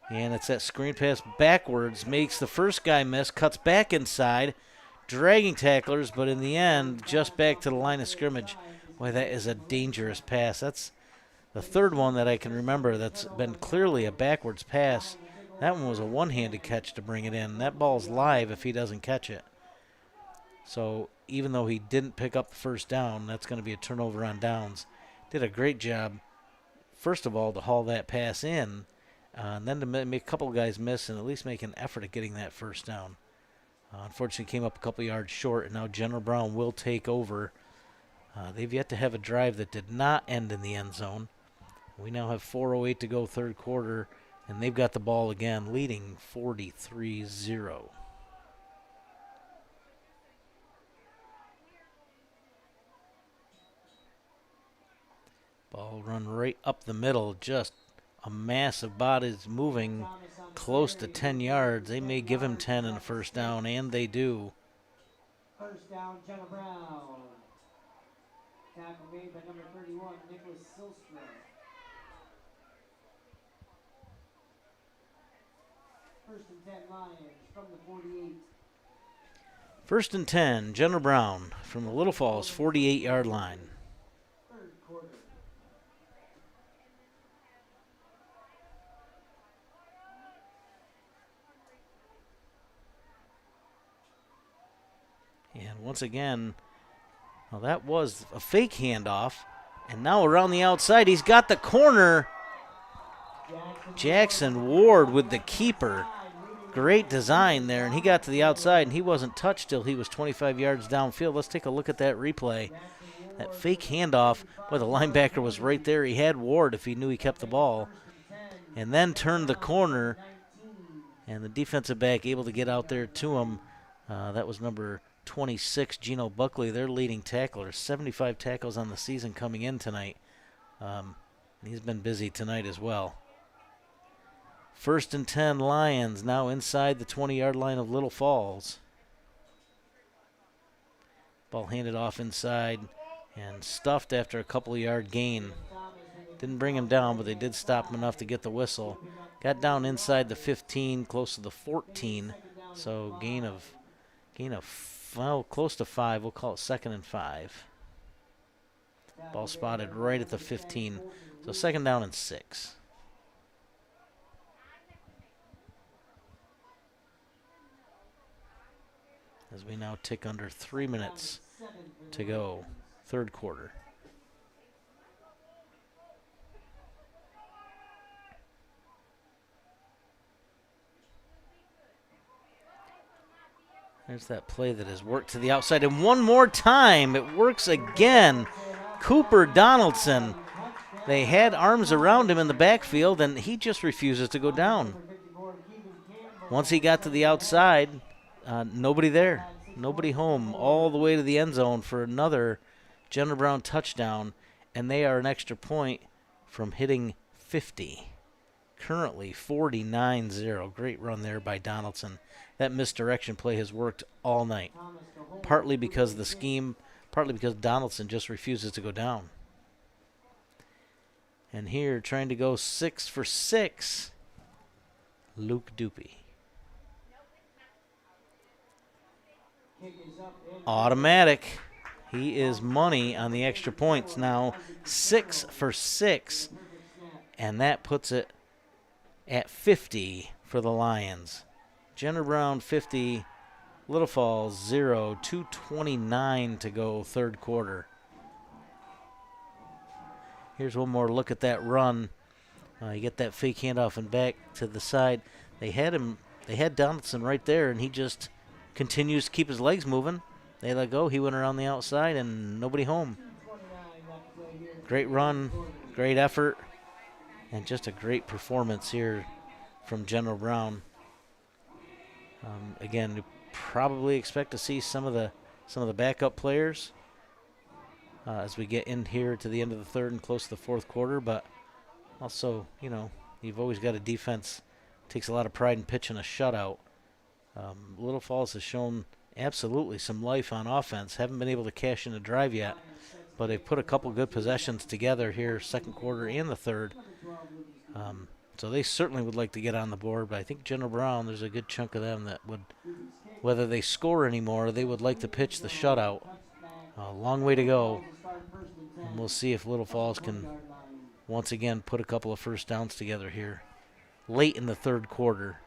And it's that screen pass backwards, makes the first guy miss, cuts back inside, dragging tacklers, but in the end, just back to the line of scrimmage. Boy, that is a dangerous pass. That's the 3rd one that I can remember that's been clearly a backwards pass. That one was a one-handed catch to bring it in. That ball's live if he doesn't catch it. So even though he didn't pick up the first down, that's going to be a turnover on downs. Did a great job, first of all, to haul that pass in, and then to make a couple of guys miss and at least make an effort at getting that first down. Unfortunately, came up a couple yards short, and now Jenner Brown will take over. They've yet to have a drive that did not end in the end zone. We now have 4:08 to go, 3rd quarter. And they've got the ball again, leading 43-0. Ball run right up the middle, just a mass of bodies moving close to 10 yards. They may give him 10 in a first down, and they do. First down, Jenner Brown. Tackle made by number 31, Nicholas Silstra. First and 10 Lions from the 48. First and 10, Jenner Brown from the Little Falls 48-yard line. 3rd quarter. And once again, well, that was a fake handoff. And now around the outside, he's got the corner. Jackson Ward with the keeper. Great design there, and he got to the outside, and he wasn't touched till he was 25 yards downfield. Let's take a look at that replay. That fake handoff, boy, the linebacker was right there. He had Ward if he knew he kept the ball. And then turned the corner, and the defensive back able to get out there to him. That was number 26, Gino Buckley, their leading tackler. 75 tackles on the season coming in tonight. He's been busy tonight as well. 1st and 10, Lions, now inside the 20-yard line of Little Falls. Ball handed off inside and stuffed after a couple-yard gain. Didn't bring him down, but they did stop him enough to get the whistle. Got down inside the 15, close to the 14, so gain of close to 5. We'll call it 2nd and 5. Ball spotted right at the 15, so 2nd down and 6. As we now tick under 3 minutes to go, 3rd quarter. There's that play that has worked to the outside. And one more time, it works again. Cooper Donaldson. They had arms around him in the backfield, and he just refuses to go down. Once he got to the outside, nobody there. Nobody home. All the way to the end zone for another Jenner Brown touchdown. And they are an extra point from hitting 50. Currently 49-0. Great run there by Donaldson. That misdirection play has worked all night. Partly because of the scheme, partly because Donaldson just refuses to go down. And here, trying to go 6 for 6, Luke Dupe. Automatic. He is money on the extra points now. 6 for 6. And that puts it at 50 for the Lions. Jenner Brown 50, Little Falls 0, 2:29 to go, 3rd quarter. Here's one more look at that run. You get that fake handoff and back to the side. They had Donaldson right there, and he just continues to keep his legs moving. They let go. He went around the outside, and nobody home. Great run, great effort, and just a great performance here from Jenner Brown. Again, you probably expect to see some of the backup players as we get in here to the end of the 3rd and close to the 4th quarter. But also, you've always got a defense takes a lot of pride in pitching a shutout. Little Falls has shown absolutely some life on offense. Haven't been able to cash in a drive yet, but they've put a couple good possessions together here, 2nd quarter and the 3rd. So they certainly would like to get on the board, but I think Jenner Brown, there's a good chunk of them that would, whether they score anymore, they would like to pitch the shutout. A long way to go, and we'll see if Little Falls can once again put a couple of first downs together here late in the 3rd quarter.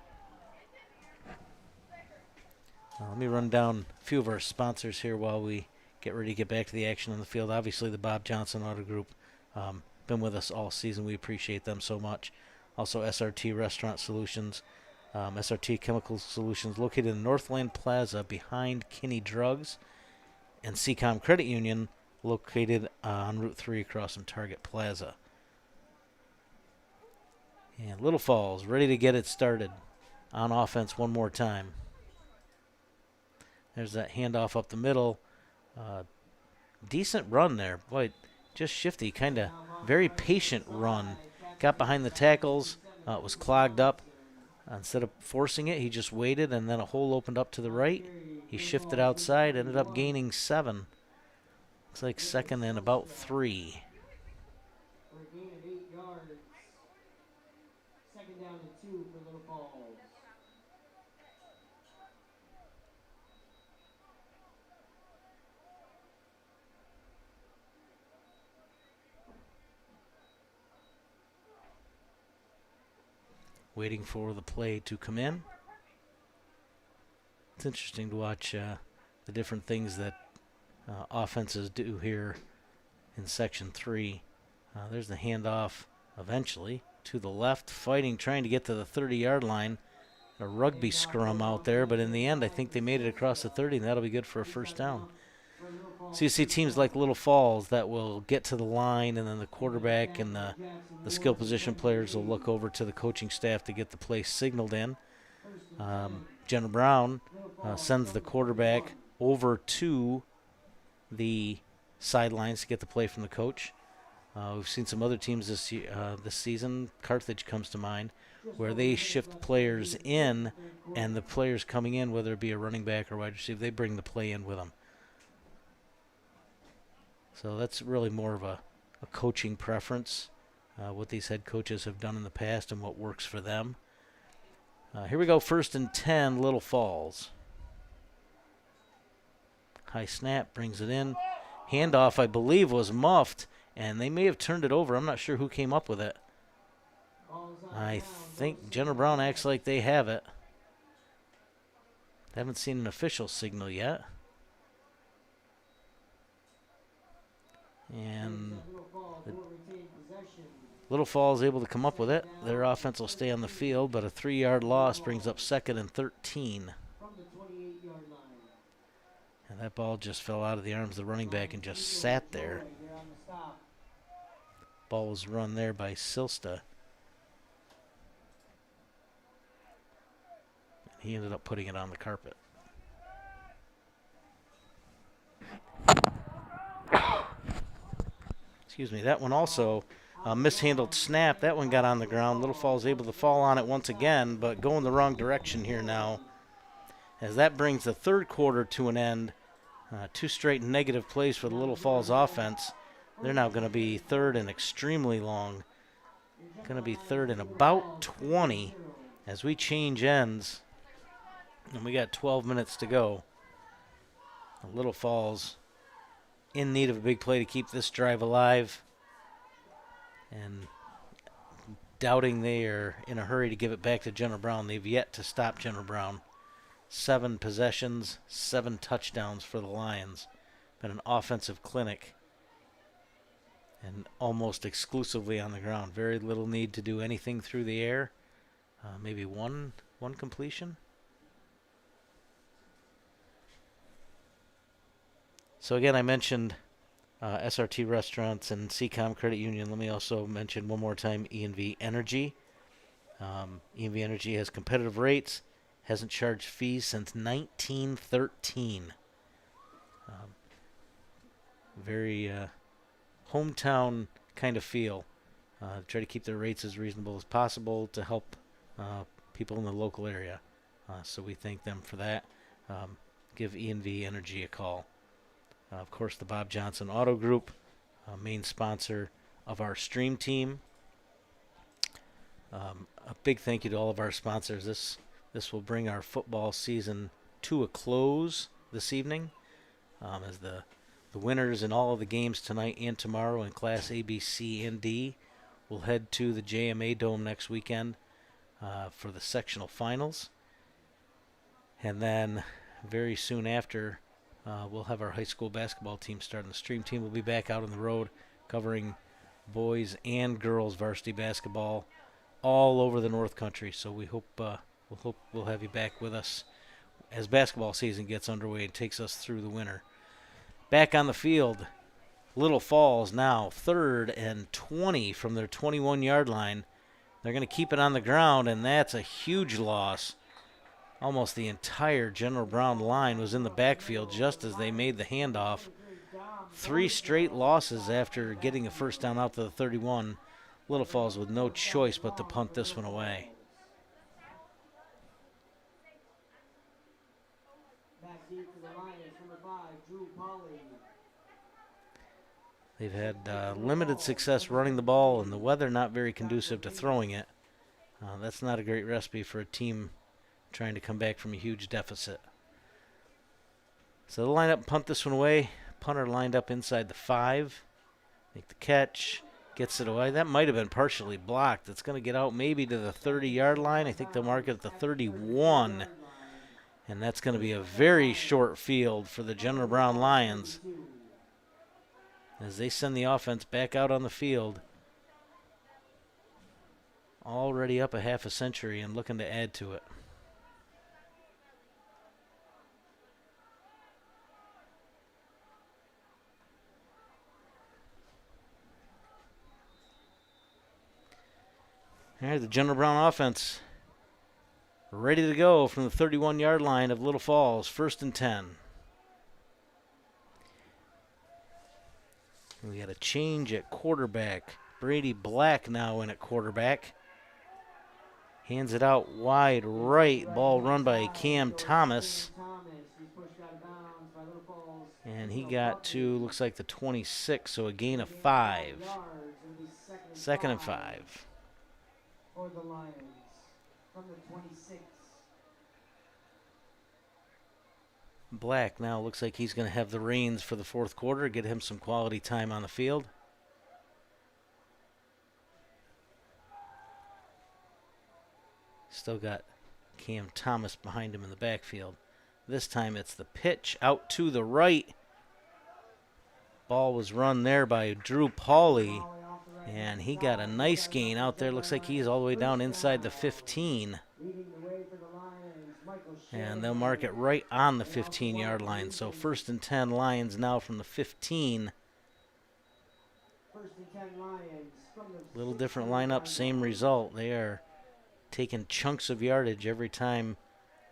Let me run down a few of our sponsors here while we get ready to get back to the action on the field. Obviously, the Bob Johnson Auto Group, been with us all season. We appreciate them so much. Also, SRT Restaurant Solutions, SRT Chemical Solutions, located in Northland Plaza behind Kinney Drugs, and Seacom Credit Union, located on Route 3 across from Target Plaza. And Little Falls ready to get it started on offense one more time. There's that handoff up the middle. Decent run there. Boy, just shifty, kind of very patient run. Got behind the tackles. It was clogged up. Instead of forcing it, he just waited, and then a hole opened up to the right. He shifted outside, ended up gaining 7. Looks like 2nd and about 3. Waiting for the play to come in. It's interesting to watch the different things that offenses do here in Section 3. There's the handoff eventually to the left, fighting, trying to get to the 30-yard line. A rugby scrum out there, but in the end, I think they made it across the 30, and that'll be good for a first down. So you see teams like Little Falls that will get to the line, and then the quarterback and the skill position players will look over to the coaching staff to get the play signaled in. Jenner Brown sends the quarterback over to the sidelines to get the play from the coach. We've seen some other teams this season. Carthage comes to mind, where they shift players in, and the players coming in, whether it be a running back or wide receiver, they bring the play in with them. So that's really more of a coaching preference, what these head coaches have done in the past and what works for them. Here we go, 1st and 10, Little Falls. High snap, brings it in. Handoff, I believe, was muffed, and they may have turned it over. I'm not sure who came up with it. I think General Brown acts like they have it. Haven't seen an official signal yet. And Little Falls able to come up with it. Their offense will stay on the field, but a 3-yard loss brings up 2nd and 13. And that ball just fell out of the arms of the running back and just sat there. Ball was run there by Silsta. He ended up putting it on the carpet. Excuse me, that one also mishandled snap. That one got on the ground. Little Falls able to fall on it once again, but going the wrong direction here now. As that brings the third quarter to an end. 2 straight negative plays for the Little Falls offense. They're now going to be 3rd and extremely long. Going to be 3rd and about 20 as we change ends. And we got 12 minutes to go. Little Falls in need of a big play to keep this drive alive. And doubting they are in a hurry to give it back to General Brown. They've yet to stop General Brown. 7 possessions, 7 touchdowns for the Lions. Been an offensive clinic. And almost exclusively on the ground. Very little need to do anything through the air. Maybe one completion. So again, I mentioned SRT Restaurants and CCOM Credit Union. Let me also mention one more time E&V Energy. E&V Energy has competitive rates. Hasn't charged fees since 1913. Very hometown kind of feel. Try to keep their rates as reasonable as possible to help people in the local area. So we thank them for that. Give E&V Energy a call. Of course, the Bob Johnson Auto Group, main sponsor of our stream team. A big thank you to all of our sponsors. This will bring our football season to a close this evening, as the winners in all of the games tonight and tomorrow in Class A, B, C, and D will head to the JMA Dome next weekend for the sectional finals. And then very soon after, we'll have our high school basketball team starting. The stream team will be back out on the road covering boys and girls varsity basketball all over the North Country. So we hope we'll have you back with us as basketball season gets underway and takes us through the winter. Back on the field, Little Falls now 3rd and 20 from their 21-yard line. They're going to keep it on the ground, and that's a huge loss. Almost the entire General Brown line was in the backfield just as they made the handoff. 3 straight losses after getting a first down out to the 31. Little Falls with no choice but to punt this one away. They've had limited success running the ball, and the weather not very conducive to throwing it. That's not a great recipe for a team trying to come back from a huge deficit. So they'll line up and punt this one away. Punter lined up inside the 5. Make the catch. Gets it away. That might have been partially blocked. It's going to get out maybe to the 30-yard line. I think they'll mark it at the 31. And that's going to be a very short field for the General Brown Lions as they send the offense back out on the field. Already up a half a century and looking to add to it. All right, the General Brown offense ready to go from the 31-yard line of Little Falls, 1st and 10. We got a change at quarterback. Brady Black now in at quarterback. Hands it out wide right. Ball run by Cam Thomas. And he got to, looks like the 26, so a gain of 5. 2nd and 5. For the Lions from the 26. Black now looks like he's going to have the reins for the fourth quarter, get him some quality time on the field. Still got Cam Thomas behind him in the backfield. This time it's the pitch out to the right. Ball was run there by Drew Pauly, and he got a nice gain out there. Looks like he's all the way down inside the 15. And they'll mark it right on the 15-yard line. So 1st and 10 Lions now from the 15. Little different lineup, same result. They are taking chunks of yardage every time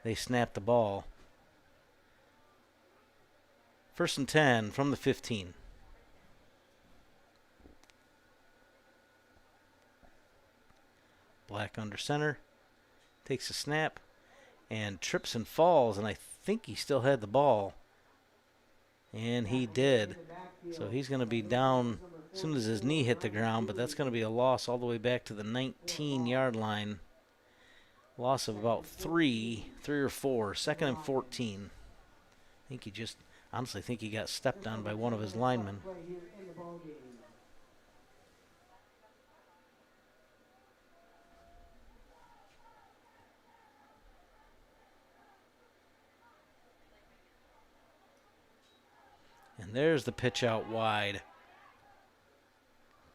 they snap the ball. 1st and 10 from the 15. Black under center. Takes a snap and trips and falls, and I think he still had the ball. And he did. So he's going to be down as soon as his knee hit the ground, but that's going to be a loss all the way back to the 19-yard line. Loss of about 3 or 4. 2nd and 14. I think he just, honestly think he got stepped on by one of his linemen. And there's the pitch out wide.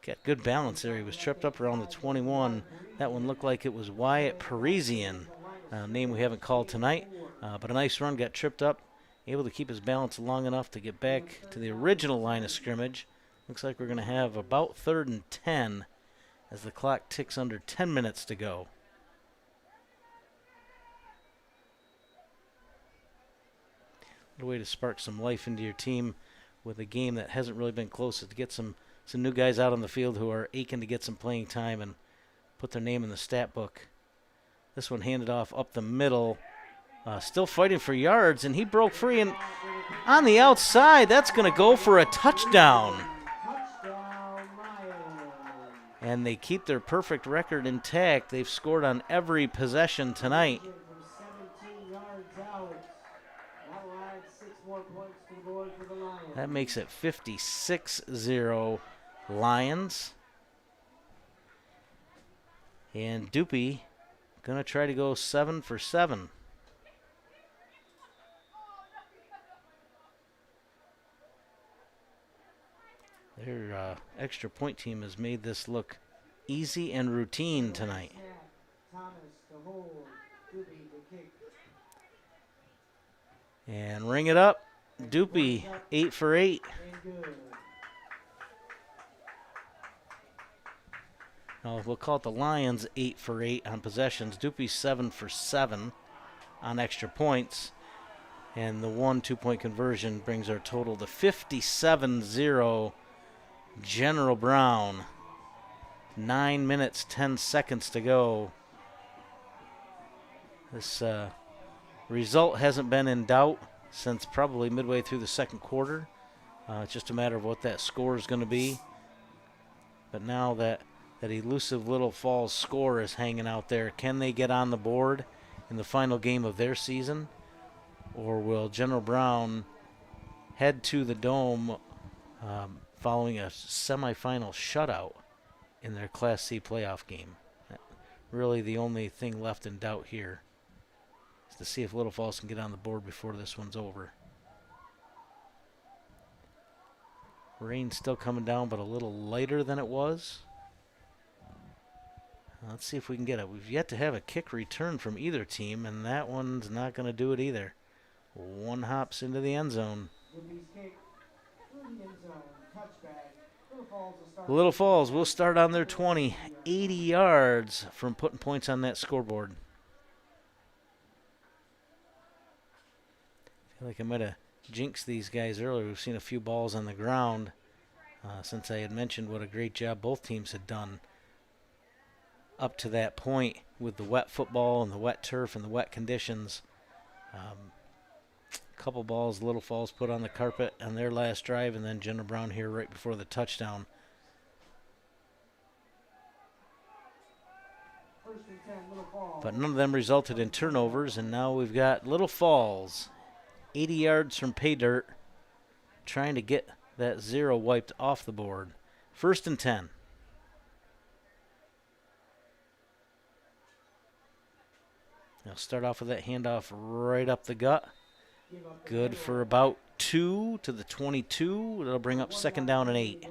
Got good balance there. He was tripped up around the 21. That one looked like it was Wyatt Parisian, a name we haven't called tonight. But a nice run, got tripped up. Able to keep his balance long enough to get back to the original line of scrimmage. Looks like we're going to have about 3rd and 10 as the clock ticks under 10 minutes to go. What a way to spark some life into your team with a game that hasn't really been close, to get some new guys out on the field who are aching to get some playing time and put their name in the stat book. This one handed off up the middle, still fighting for yards, and he broke free, and on the outside, that's going to go for a touchdown. And they keep their perfect record intact. They've scored on every possession tonight. That makes it 56-0 Lions. And Dupe going to try to go 7 for 7. Their extra point team has made this look easy and routine tonight. And ring it up. Dupe, 8 for 8. We'll call it the Lions 8 for 8 on possessions. Dupe 7 for 7 on extra points. And the 1 2-point conversion brings our total to 57-0 General Brown. 9 minutes, 10 seconds to go. This result hasn't been in doubt since probably midway through the second quarter. It's just a matter of what that score is going to be. But now that elusive Little Falls score is hanging out there, can they get on the board in the final game of their season? Or will General Brown head to the Dome following a semifinal shutout in their Class C playoff game? Really the only thing left in doubt here is to see if Little Falls can get on the board before this one's over. Rain's still coming down, but a little lighter than it was. Let's see if we can get it. We've yet to have a kick return from either team, and that one's not going to do it either. One hops into the end zone. Little Falls will start on their 20, 80 yards from putting points on that scoreboard. I feel like I might have jinxed these guys earlier. We've seen a few balls on the ground. since I had mentioned what a great job both teams had done up to that point with the wet football and the wet turf and the wet conditions. Couple balls, Little Falls put on the carpet on their last drive, and then Jenner Brown here right before the touchdown. But none of them resulted in turnovers, and now we've got Little Falls, 80 yards from pay dirt, trying to get that 0 wiped off the board. 1st and 10. They'll start off with that handoff right up the gut. Good for about 2 to the 22. That'll bring up 2nd down and 8.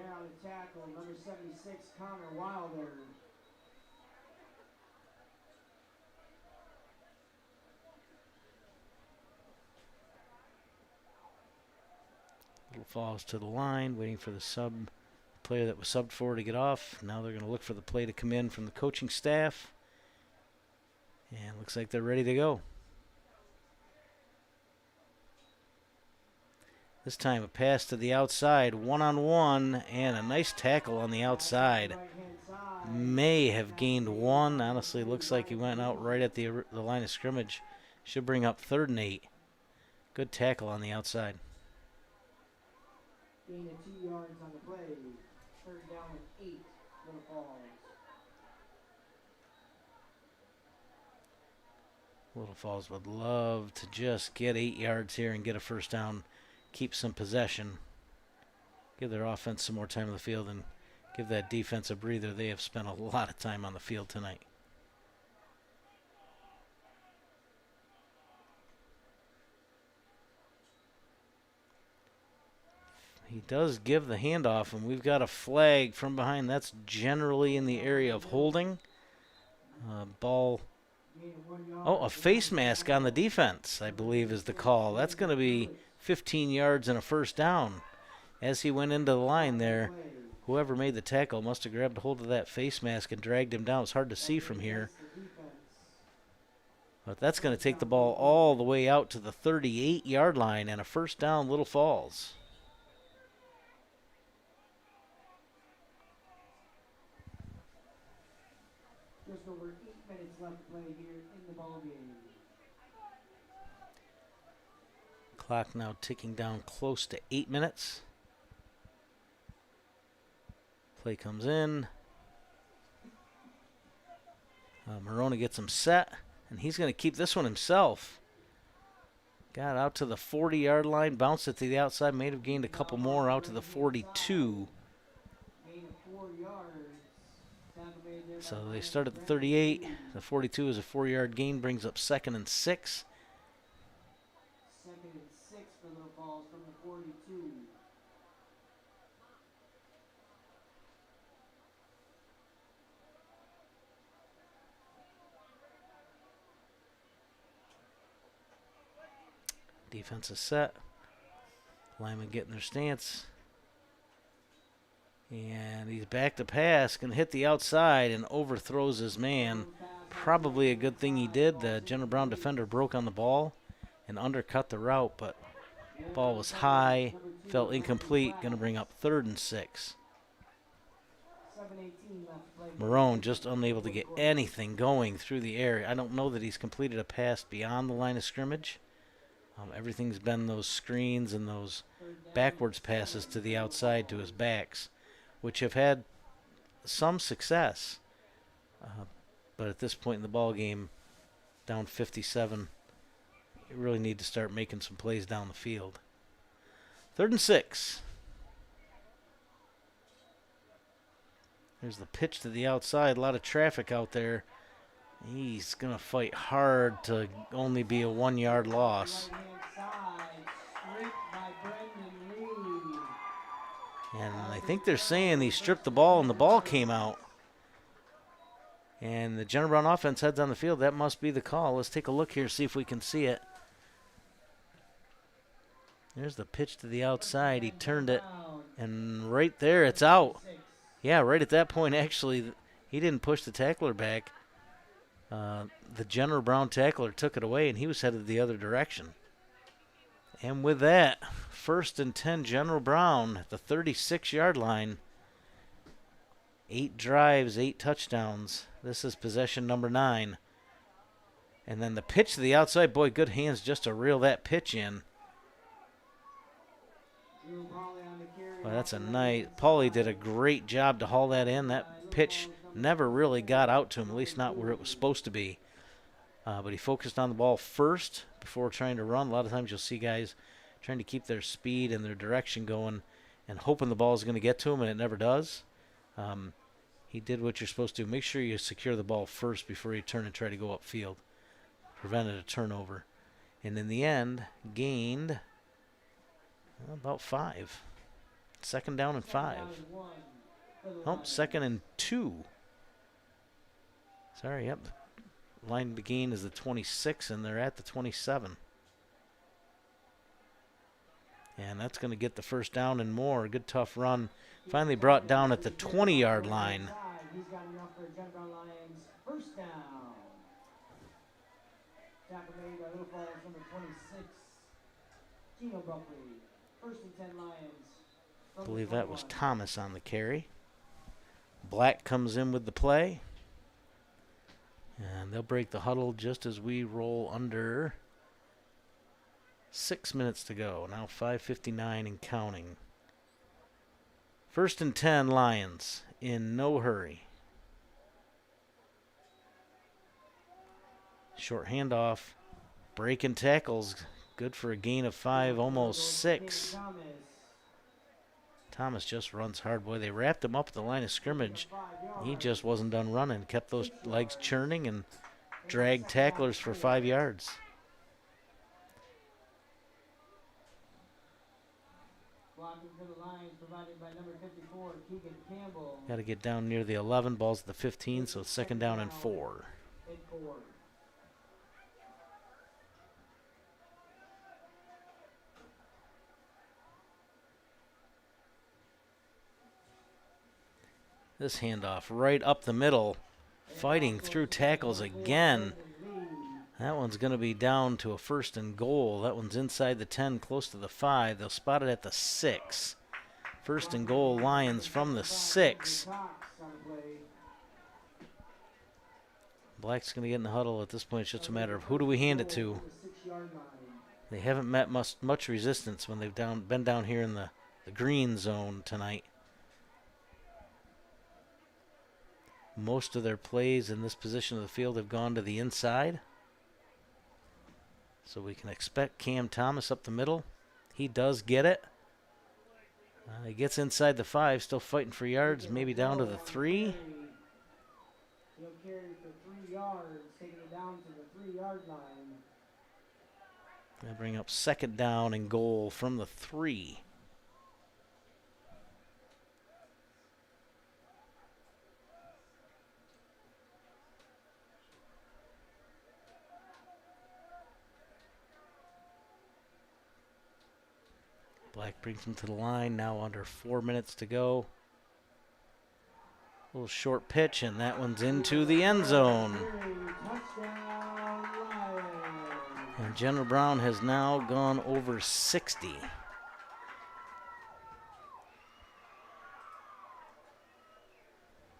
Little Falls to the line, waiting for the player that was subbed for to get off. Now they're going to look for the play to come in from the coaching staff. And looks like they're ready to go. This time a pass to the outside, one-on-one, and a nice tackle on the outside. May have gained 1. Honestly, looks like he went out right at the line of scrimmage. Should bring up 3rd and 8. Good tackle on the outside. Gain of 2 yards on the play. 3rd down and 8. Little Falls. Little Falls would love to just get 8 yards here and get a 1st down, keep some possession, give their offense some more time on the field, and give that defense a breather. They have spent a lot of time on the field tonight. He does give the handoff, and we've got a flag from behind. That's generally in the area of holding. Ball. Oh, a face mask on the defense, I believe, is the call. That's going to be 15 yards and a 1st down. As he went into the line there, whoever made the tackle must have grabbed a hold of that face mask and dragged him down. It's hard to see from here. But that's going to take the ball all the way out to the 38-yard line and a 1st down, Little Falls. Just over 8 minutes left to play here in the ball game. Clock now ticking down close to 8 minutes. Play comes in. Moroni gets him set, and he's going to keep this one himself. Got out to the 40-yard line, bounced it to the outside, may have gained a couple more out to the 42. So they start at the 38. The 42 is a 4-yard gain, brings up 2nd and 6. 2nd and 6 for Little Falls from the 42. Defense is set. Linemen getting their stance. And he's back to pass, going to hit the outside and overthrows his man. Probably a good thing he did. The Jenner Brown defender broke on the ball and undercut the route, but ball was high, fell incomplete, going to bring up 3rd and 6. Marone just unable to get anything going through the air. I don't know that he's completed a pass beyond the line of scrimmage. Everything's been those screens and those backwards passes to the outside to his backs, which have had some success. But at this point in the ball game, down 57, you really need to start making some plays down the field. 3rd and 6. There's the pitch to the outside. A lot of traffic out there. He's going to fight hard to only be a 1-yard loss. And I think they're saying he stripped the ball and the ball came out. And the Jenner Brown offense heads on the field. That must be the call. Let's take a look here, see if we can see it. There's the pitch to the outside. He turned it, and right there, it's out. Yeah, right at that point, actually, he didn't push the tackler back. The Jenner Brown tackler took it away, and he was headed the other direction. And with that, 1st and 10, General Brown at the 36-yard line. 8 drives, 8 touchdowns. This is possession number 9. And then the pitch to the outside. Boy, good hands just to reel that pitch in. Well, that's a nice. Paulie did a great job to haul that in. That pitch never really got out to him, at least not where it was supposed to be. But he focused on the ball first before trying to run. A lot of times you'll see guys trying to keep their speed and their direction going and hoping the ball is going to get to him, and it never does. He did what you're supposed to. Make sure you secure the ball first before you turn and try to go upfield. Prevented a turnover. And in the end, gained about 5. 2nd down and 5. Oh, 2nd and 2. Sorry, yep. Line to gain is the 26, and they're at the 27. And that's going to get the 1st down and more. Good tough run. Finally brought down at the 20-yard line. He's got enough for General Brown Lions. 1st down. Tackle made by Little Falls, number 26. Gino Buckley. 1st and 10 Lions. I believe that was Thomas on the carry. Black comes in with the play. And they'll break the huddle just as we roll under 6 minutes to go. Now 5:59 and counting. 1st and 10 Lions in no hurry. Short handoff. Breaking tackles. Good for a gain of 5, almost 6. Thomas just runs hard. Boy, they wrapped him up at the line of scrimmage. He just wasn't done running. Kept those legs churning and dragged tacklers for 5 yards. Got to get down near the 11. Ball's at the 15, so 2nd down and 4. This handoff right up the middle, fighting through tackles again. That one's going to be down to a 1st and goal. That one's inside the 10, close to the 5. They'll spot it at the 6. 1st and goal, Lions from the 6. Black's going to get in the huddle. At this point, it's just a matter of who do we hand it to. They haven't met much resistance when they've been down here in the green zone tonight. Most of their plays in this position of the field have gone to the inside. So we can expect Cam Thomas up the middle. He does get it. He gets inside the 5, still fighting for yards, maybe down to the 3. He'll carry for 3 yards, taking it down to the 3-yard line. They bring up 2nd down and goal from the 3. Black brings him to the line, now under 4 minutes to go. A little short pitch, and that one's into the end zone. And General Brown has now gone over 60.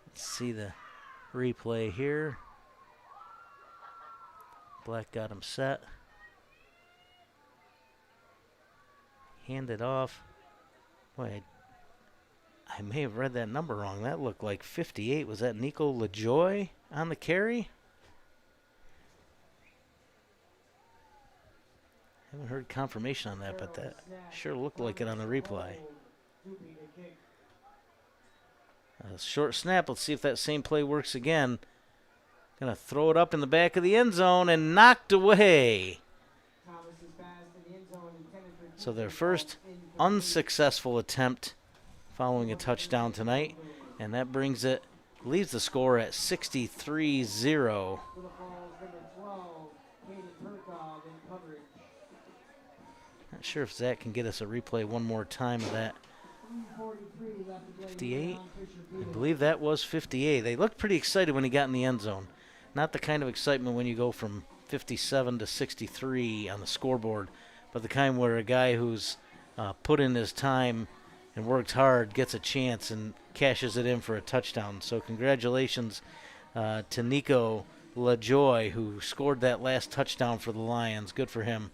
Let's see the replay here. Black got him set. Hand it off. Boy, I may have read that number wrong. That looked like 58. Was that Nico LaJoy on the carry? Haven't heard confirmation on that, but that sure looked like it on the replay. A short snap. Let's see if that same play works again. Gonna throw it up in the back of the end zone and knocked away. So their first unsuccessful attempt following a touchdown tonight, and that brings it, leaves the score at 63-0. Not sure if Zach can get us a replay one more time of that. 58? I believe that was 58. They looked pretty excited when he got in the end zone. Not the kind of excitement when you go from 57 to 63 on the scoreboard. but the kind where a guy who's put in his time and worked hard gets a chance and cashes it in for a touchdown. So congratulations to Nico LaJoy, who scored that last touchdown for the Lions. Good for him.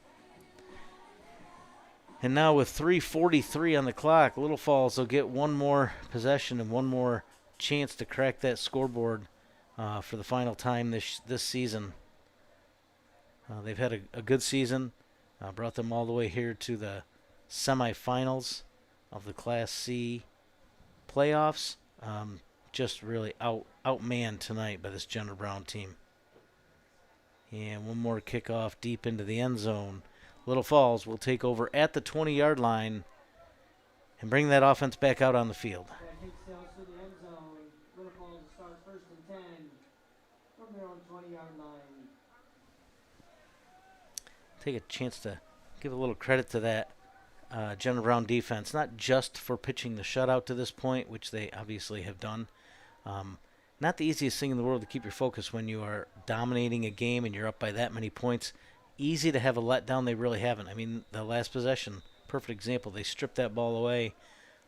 And now with 3:43 on the clock, Little Falls will get one more possession and one more chance to crack that scoreboard for the final time this season. They've had a good season. Brought them all the way here to the semifinals of the Class C playoffs. Just really outmanned tonight by this Jenner Brown team. And one more kickoff deep into the end zone. Little Falls will take over at the 20-yard line and bring that offense back out on the field. Little Falls starts 1st and 10 from their own 20-yard line. Take a chance to give a little credit to that Jenner Brown defense, not just for pitching the shutout to this point, which they obviously have done. Not the easiest thing in the world to keep your focus when you are dominating a game and you're up by that many points. Easy to have a letdown. They really haven't. I mean, the last possession, perfect example. They stripped that ball away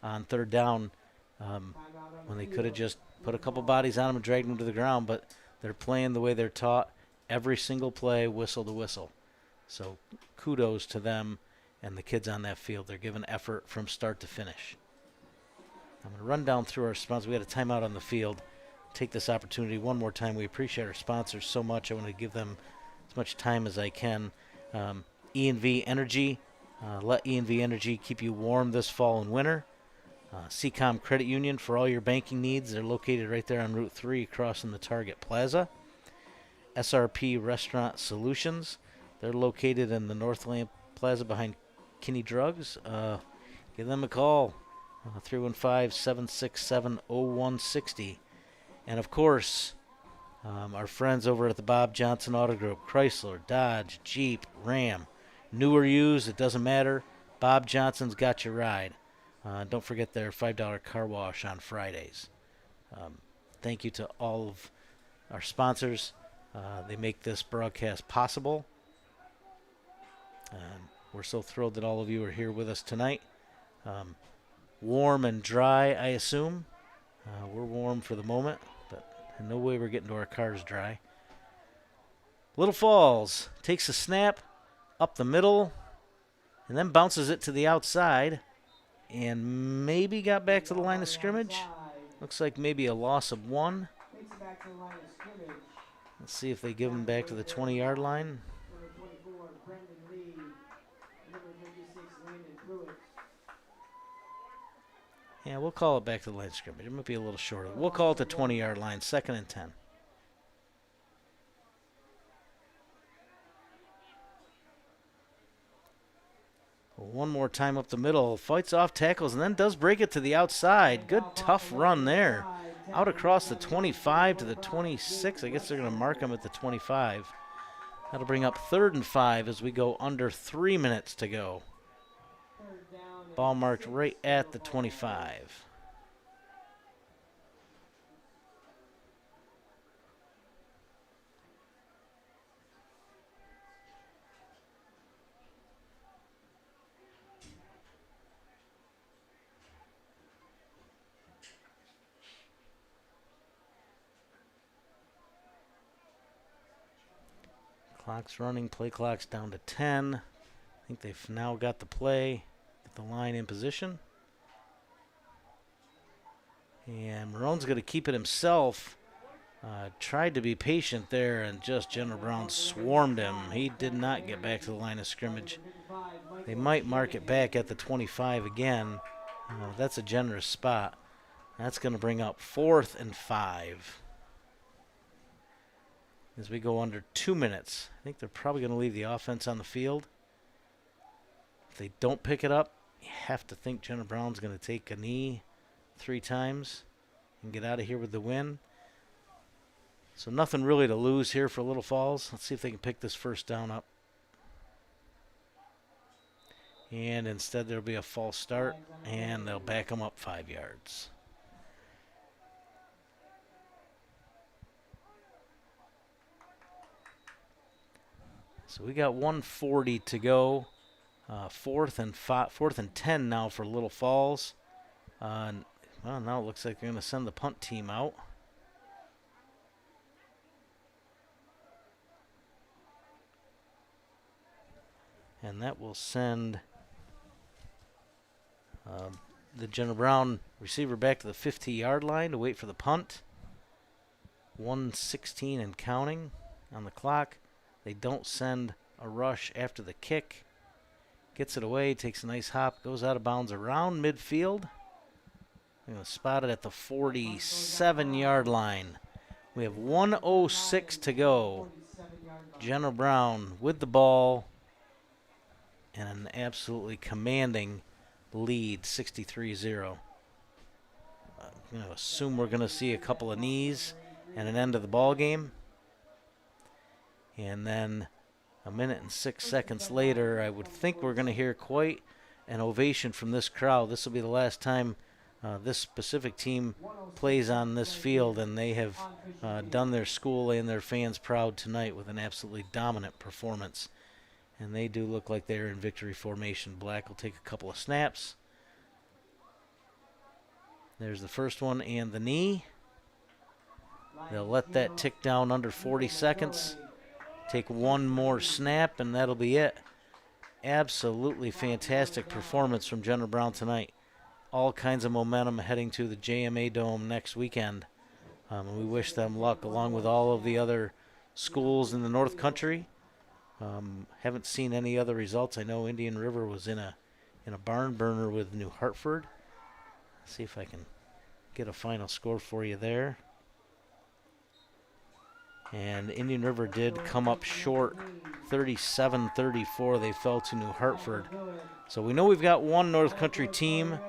on 3rd down when they could have just put a couple bodies on them and dragged them to the ground, but they're playing the way they're taught. Every single play, whistle to whistle. So kudos to them and the kids on that field. They're giving effort from start to finish. I'm going to run down through our sponsors. We had a timeout on the field. Take this opportunity one more time. We appreciate our sponsors so much. I want to give them as much time as I can. E&V Energy. Let E&V Energy keep you warm this fall and winter. CCOM Credit Union for all your banking needs. They're located right there on Route 3 crossing the Target Plaza. SRP Restaurant Solutions. They're located in the Northland Plaza behind Kinney Drugs. Give them a call. 315-767-0160. And, of course, our friends over at the Bob Johnson Auto Group, Chrysler, Dodge, Jeep, Ram. New or used, it doesn't matter. Bob Johnson's got your ride. Don't forget their $5 car wash on Fridays. Thank you to all of our sponsors. They make this broadcast possible. We're so thrilled that all of you are here with us tonight. Warm and dry, I assume. We're warm for the moment, but in no way we're getting to our cars dry. Little Falls takes a snap up the middle and then bounces it to the outside and maybe got back to the line of scrimmage. Looks like maybe a loss of 1. Let's see if they give him back to the 20-yard line. Yeah, we'll call it back to the line of scrimmage. It might be a little shorter. We'll call it the 20-yard line, 2nd and 10. One more time up the middle. Fights off tackles and then does break it to the outside. Good tough run there. Out across the 25 to the 26. I guess they're going to mark him at the 25. That'll bring up 3rd and 5 as we go under 3 minutes to go. Ball marked right at the 25. Clock's running, play clock's down to 10. I think they've now got the play, get the line in position. And Marone's going to keep it himself. Tried to be patient there, and just Jenner Brown swarmed him. He did not get back to the line of scrimmage. They might mark it back at the 25 again. That's a generous spot. That's going to bring up 4th and 5. As we go under 2 minutes. I think they're probably going to leave the offense on the field. If they don't pick it up, you have to think Jenner Brown's going to take a knee 3 times and get out of here with the win. So nothing really to lose here for Little Falls. Let's see if they can pick this 1st down up. And instead there'll be a false start, and they'll back them up 5 yards. So we got 1:40 to go. Fourth and 10 now for Little Falls. Well, now it looks like they're going to send the punt team out. And that will send the General Brown receiver back to the 50-yard line to wait for the punt. 1:16 and counting on the clock. They don't send a rush after the kick. Gets it away, takes a nice hop, goes out of bounds around midfield. They're going to spot it at the 47-yard line. We have 1:06 to go. General Brown with the ball and an absolutely commanding lead, 63-0. I'm going to assume we're going to see a couple of knees and an end of the ball game. And then a minute and 6 seconds later, I would think we're going to hear quite an ovation from this crowd. This will be the last time this specific team plays on this field, and they have done their school and their fans proud tonight with an absolutely dominant performance. And they do look like they're in victory formation. Black will take a couple of snaps. There's the first one and the knee. They'll let that tick down under 40 seconds. Take one more snap, and that'll be it. Absolutely fantastic performance from General Brown tonight. All kinds of momentum heading to the JMA Dome next weekend. We wish them luck along with all of the other schools in the North Country. Haven't seen any other results. I know Indian River was in a barn burner with New Hartford. Let's see if I can get a final score for you there. And Indian River did come up short, 37-34. They fell to New Hartford. So we know we've got one North Country team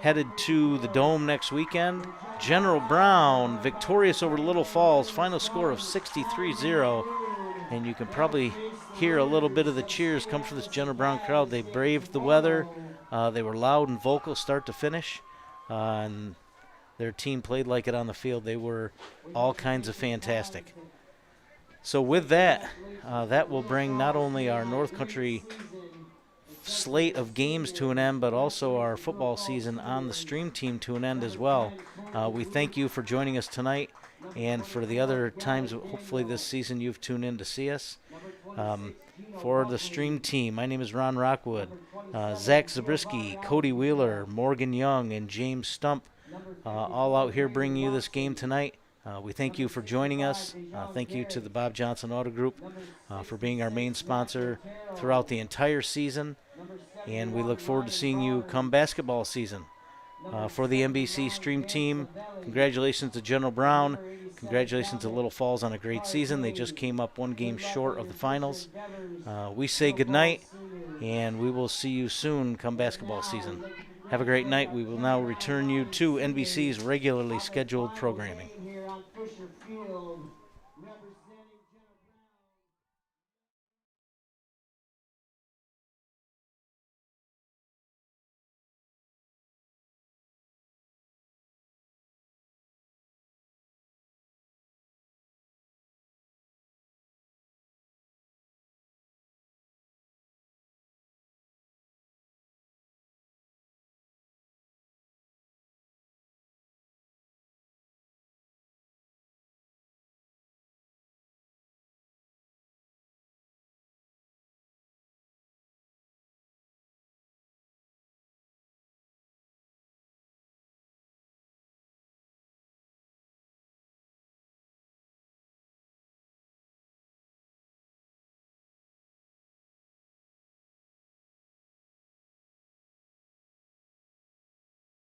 headed to the Dome next weekend. General Brown victorious over Little Falls, final score of 63-0. And you can probably hear a little bit of the cheers come from this General Brown crowd. They braved the weather. They were loud and vocal start to finish. And their team played like it on the field. They were all kinds of fantastic. So with that, that will bring not only our North Country slate of games to an end, but also our football season on the stream team to an end as well. We thank you for joining us tonight, and for the other times, hopefully this season, you've tuned in to see us. For the stream team, my name is Ron Rockwood. Zach Zabriskie, Cody Wheeler, Morgan Young, and James Stump, all out here bringing you this game tonight. We thank you for joining us. Thank you to the Bob Johnson Auto Group for being our main sponsor throughout the entire season. And we look forward to seeing you come basketball season. For the NBC Stream team, congratulations to General Brown. Congratulations to Little Falls on a great season. They just came up one game short of the finals. We say goodnight, and we will see you soon come basketball season. Have a great night. We will now return you to NBC's regularly scheduled programming. Here on Fisher Field.